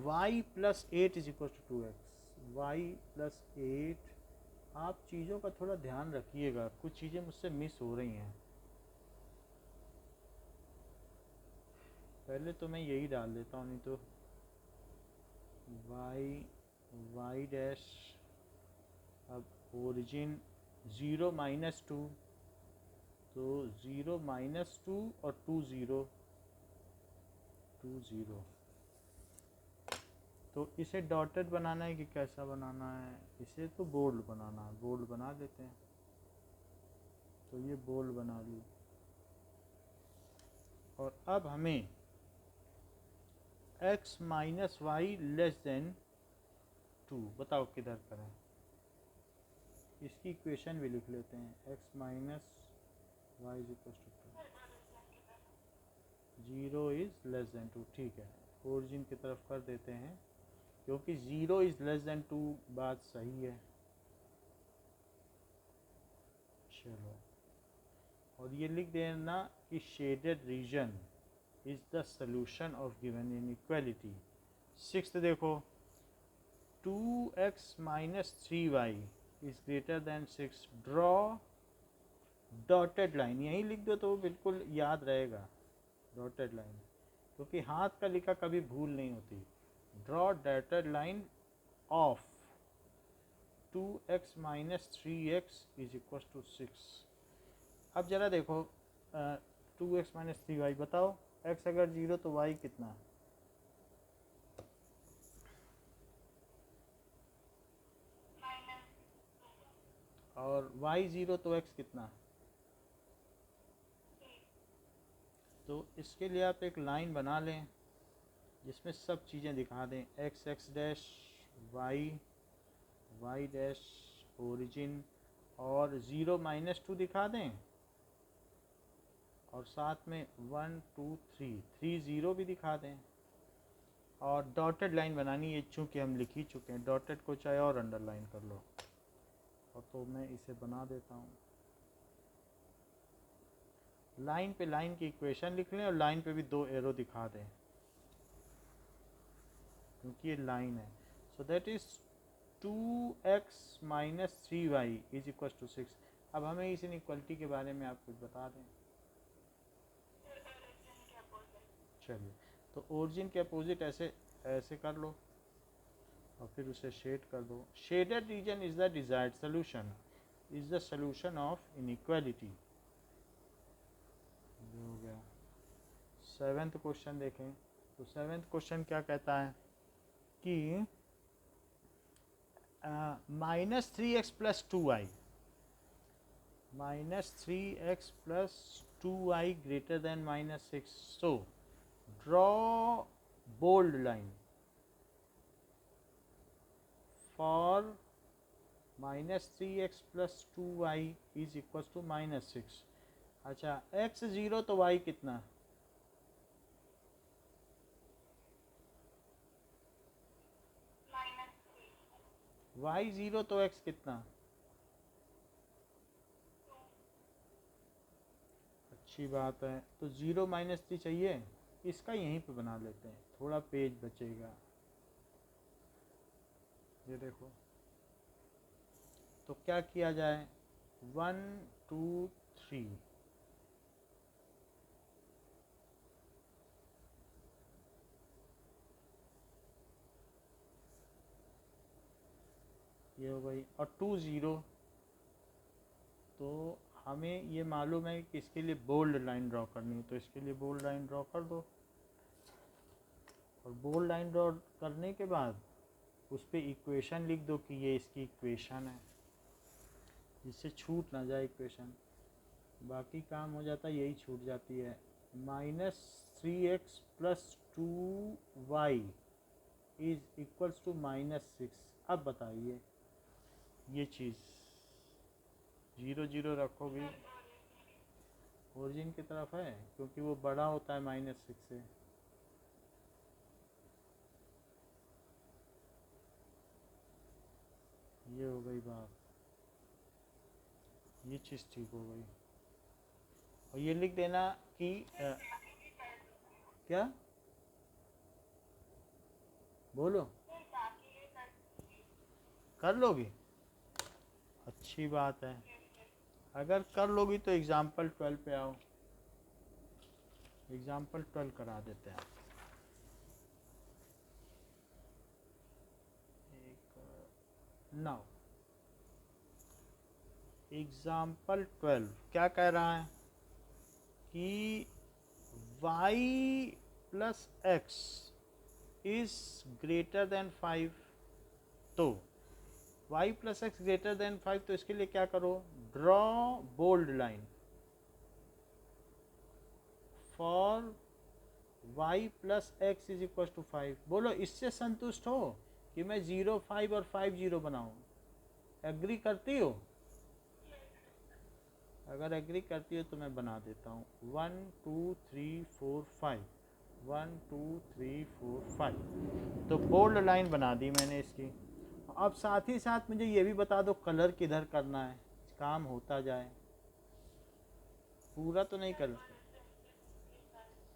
y plus eight is equal to 2x। Y plus eight. आप चीज़ों का थोड़ा ध्यान रखिएगा, कुछ चीज़ें मुझसे मिस हो रही हैं। पहले तो मैं यही डाल देता हूँ, नहीं तो वाई डैश। अब ओरिजिन 0 माइनस टू, तो 0 माइनस टू और 2 0 2 0। तो इसे डॉटेड बनाना है कि कैसा बनाना है? इसे तो बोल्ड बनाना है, बोल्ड बना देते हैं। तो ये बोल्ड बना ली। और अब हमें x minus y less than two, बताओ किधर करें? इसकी इक्वेशन भी लिख लेते हैं। x minus y is equal to two, zero is less than two. ठीक है, ओरिजिन की तरफ कर देते हैं, क्योंकि zero is less than two बात सही है। चलो, और ये लिख देना कि shaded region is the solution of given inequality. Sixth देखो, 2x minus three y is greater than 6, draw dotted line. यही लिख दो तो बिल्कुल याद रहेगा, डॉटेड लाइन, क्योंकि हाथ का लिखा कभी भूल नहीं होती। Draw dotted line of 2x minus three x is equal to 6। अब ज़रा देखो, 2x माइनस थ्री वाई, बताओ x अगर जीरो तो y कितना? और y ज़ीरो तो x कितना? तो इसके लिए आप एक लाइन बना लें जिसमें सब चीज़ें दिखा दें। x x dash y dash origin, और 0 माइनस टू दिखा दें, और साथ में 1 2 3 3 0 भी दिखा दें। और डॉटेड लाइन बनानी है, चूँकि हम लिख ही चुके हैं। डॉटेड को चाहे और अंडरलाइन कर लो, और तो मैं इसे बना देता हूँ। लाइन पे लाइन की इक्वेशन लिख लें, और लाइन पे भी दो एरो दिखा दें, क्योंकि ये लाइन है। So that is 2x minus three y is equal to 6। अब हमें इस इनइक्वालिटी के बारे में आप कुछ बता दें। चलिए, तो ओरिजिन के अपोजिट ऐसे ऐसे कर लो और फिर उसे शेड कर दो। Shaded region is the desired solution, is the solution of inequality. हो गया। सेवेंथ क्वेश्चन देखें तो सेवेंथ क्वेश्चन क्या कहता है कि -3x + 2y -3x + 2y greater than -6. So draw bold line for -3x + 2y is equals to -6। अच्छा x 0 तो y कितना, y 0 तो x कितना, अच्छी बात है। तो 0 - 3 चाहिए, इसका यहीं पे बना लेते हैं, थोड़ा पेज बचेगा। ये देखो तो क्या किया जाए, 1 2 3 ये हो गई, और 2 0। तो हमें ये मालूम है कि इसके लिए बोल्ड लाइन ड्रॉ करनी है, तो इसके लिए बोल्ड लाइन ड्रॉ कर दो। और बोल्ड लाइन ड्रॉ करने के बाद उस पर इक्वेशन लिख दो कि ये इसकी इक्वेशन है, जिससे छूट ना जाए इक्वेशन। बाकी काम हो जाता है, यही छूट जाती है। -3x + 2y is equals to -6। अब बताइए ये चीज़ 0 0 रखोगी, ओरिजिन की तरफ है क्योंकि वो बड़ा होता है -6 से। ये हो गई बात, ये चीज़ ठीक हो गई। और ये लिख देना कि क्या बोलो, कर लोगी, अच्छी बात है। अगर कर लोगी तो एग्जाम्पल 12 पे आओ, एग्जाम्पल 12 करा देते हैं। नाउ एग्जाम्पल 12 क्या कह रहा है कि y + x is greater then 5। तो y + x ग्रेटर देन 5, तो इसके लिए क्या करो, draw bold line for y + x is equal to 5। बोलो इससे संतुष्ट हो कि मैं 0 5 और 5 0 बनाऊँ, एग्री करती हो? अगर एग्री करती हो तो मैं बना देता हूँ 1 2 3 4 5, 1 2 3 4 5। तो बोल्ड लाइन बना दी मैंने इसकी। अब साथ ही साथ मुझे ये भी बता दो कलर किधर करना है, काम होता जाए, पूरा तो नहीं कर,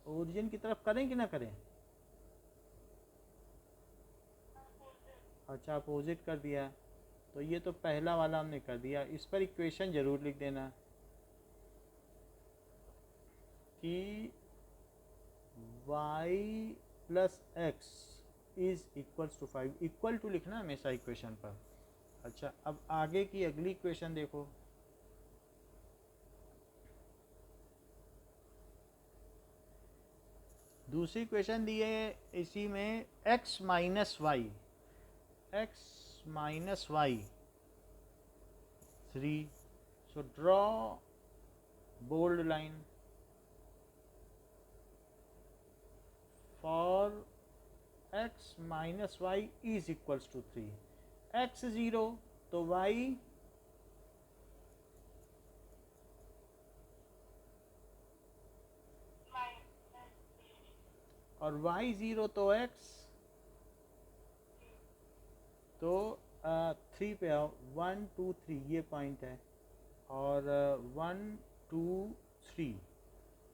ओरिजिन की तरफ करें कि ना करें। अच्छा अपोजिट कर दिया, तो ये तो पहला वाला हमने कर दिया। इस पर इक्वेशन ज़रूर लिख देना कि y + x is equals to 5। Equal to लिखना हमेशा इक्वेशन पर। अच्छा अब आगे की अगली इक्वेशन देखो, दूसरी इक्वेशन दी है इसी में x - y, x - y 3। So draw bold line for x - y is equals to 3। x 0 तो y और y 0 तो x, तो 3 पे आओ, 1 2 3 ये पॉइंट है, और 1 2 3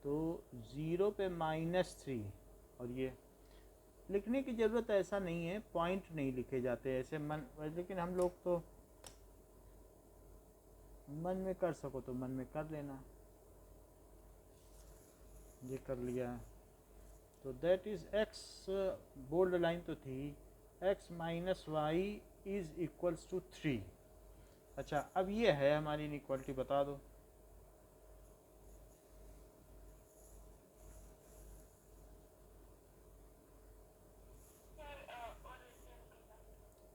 तो 0 पे -3। और ये लिखने की ज़रूरत ऐसा नहीं है, पॉइंट नहीं लिखे जाते ऐसे मन, लेकिन हम लोग तो मन में कर सको तो मन में कर लेना। ये कर लिया, तो that is x, bold line तो थी, x minus y is equals to 3। अच्छा, अब ये है हमारी इनइक्वालिटी, बता दो।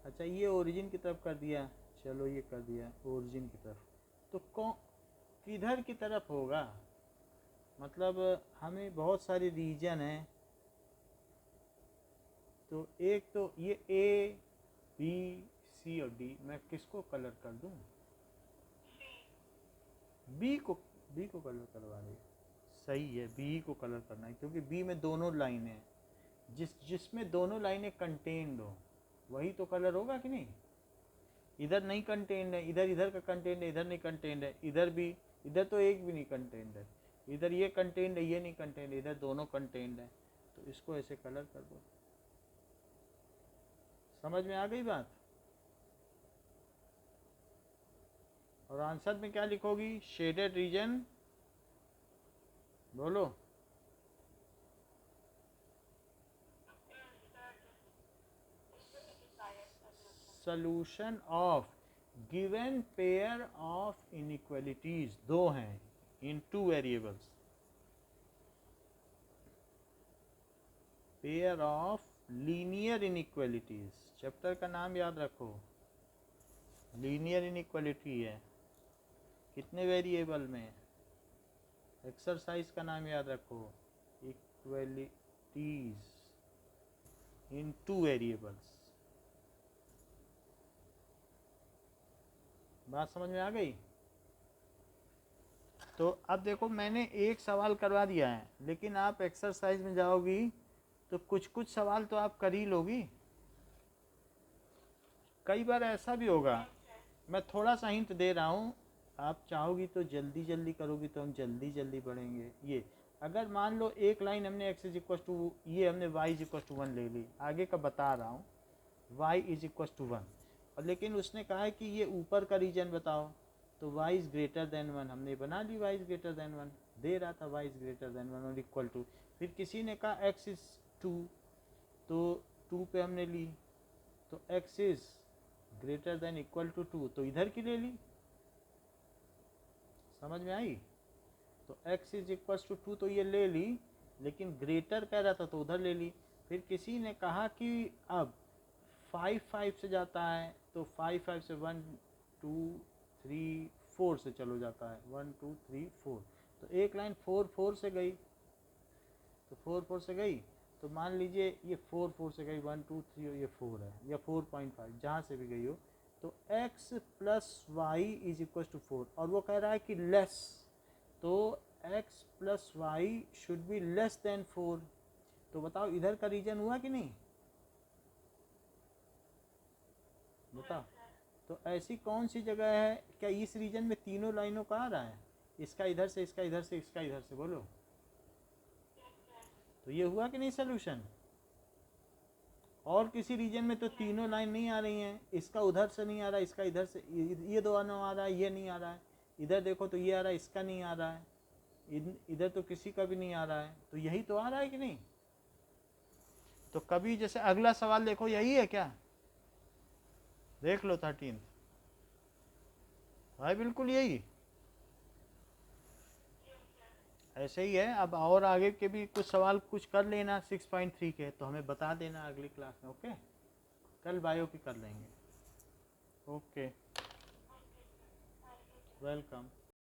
अच्छा, ये ओरिजिन की तरफ कर दिया, चलो ये कर दिया ओरिजिन की तरफ। तो कौन किधर की तरफ होगा? मतलब हमें बहुत सारे रीजन हैं, तो एक तो ये ए बी सी और डी, मैं किसको कलर कर दूं? बी को, बी को कलर करवा दिया, सही है, बी को कलर करना है, क्योंकि बी में दोनों लाइनें हैं, जिसमें दोनों लाइनें कंटेन्ड हो वही तो कलर होगा कि नहीं। इधर नहीं कंटेन्ड है, इधर इधर का कंटेन्ड है, इधर नहीं कंटेन्ड है, इधर भी, इधर तो एक भी नहीं कंटेन्ड है, इधर ये कंटेन्ड है, ये नहीं कंटेन्ड है, इधर दोनों कंटेन्ड है, तो इसको ऐसे कलर कर दो। समझ में आ गई बात? और आंसर में क्या लिखोगी? शेडेड रीजन, बोलो। Solution of given pair of inequalities, दो हैं in two variables, pair of linear inequalities, chapter का नाम याद रखो, लीनियर इनइक्वालिटी है, कितने वेरिएबल में? एक्सरसाइज का नाम याद रखो, इक्वालिटीज इन टू वेरिएबल्स। बात समझ में आ गई? तो अब देखो, मैंने एक सवाल करवा दिया है, लेकिन आप एक्सरसाइज में जाओगी तो कुछ कुछ सवाल तो आप कर ही लोगी। कई बार ऐसा भी होगा, मैं थोड़ा सा हिंट दे रहा हूँ, आप चाहोगी तो जल्दी जल्दी करोगी तो हम जल्दी जल्दी बढ़ेंगे। ये अगर मान लो एक लाइन हमने x इज इक्व टू, ये हमने y इज इक्व टू 1 ले ली, आगे का बता रहा हूँ, y इज इक्व टू 1, और लेकिन उसने कहा है कि ये ऊपर का रीजन बताओ, तो y इज ग्रेटर देन 1, हमने बना ली y इज ग्रेटर देन 1, दे रहा था y इज ग्रेटर देन 1 और इक्वल टू, फिर किसी ने कहा x इज 2, तो 2 पे हमने ली, तो x is greater than equal to 2, तो इधर की ले ली। समझ में आई? तो x इज इक्वल टू 2 तो ये ले ली, लेकिन ग्रेटर कह रहा था तो उधर ले ली। फिर किसी ने कहा कि अब 5 5 से जाता है, तो 5 5 से 1 2 3 4 से चलो जाता है, 1 2 3 4, तो एक लाइन 4 4 से गई, तो 4 4 से गई, तो मान लीजिए ये 4 4 से गई, 1 2 3 और ये 4 है, या 4.5 जहाँ से भी गई हो, तो x plus y is equal to 4, और वो कह रहा है कि लेस, तो x plus why should be less than 4, तो बताओ इधर का रीजन हुआ कि नहीं? बताओ। तो ऐसी कौन सी जगह है, क्या इस रीजन में तीनों लाइनों का आ रहा है, इसका इधर से, इसका इधर से, इसका इधर से, बोलो। तो ये हुआ कि नहीं सोल्यूशन? और किसी रीजन में तो तीनों लाइन नहीं आ रही हैं, इसका उधर से नहीं आ रहा है, इसका इधर से, ये दोनों आ रहा है, ये नहीं आ रहा है, इधर देखो तो ये आ रहा है, इसका नहीं आ रहा है, इधर तो किसी का भी नहीं आ रहा है, तो यही तो आ रहा है कि नहीं? तो कभी जैसे अगला सवाल देखो, यही है क्या? देख लो 13 भाई, बिल्कुल यही ऐसे ही है। अब और आगे के भी कुछ सवाल कुछ कर लेना 6.3 के, तो हमें बता देना अगली क्लास में, ओके? कल बायो की कर लेंगे। Okay, welcome.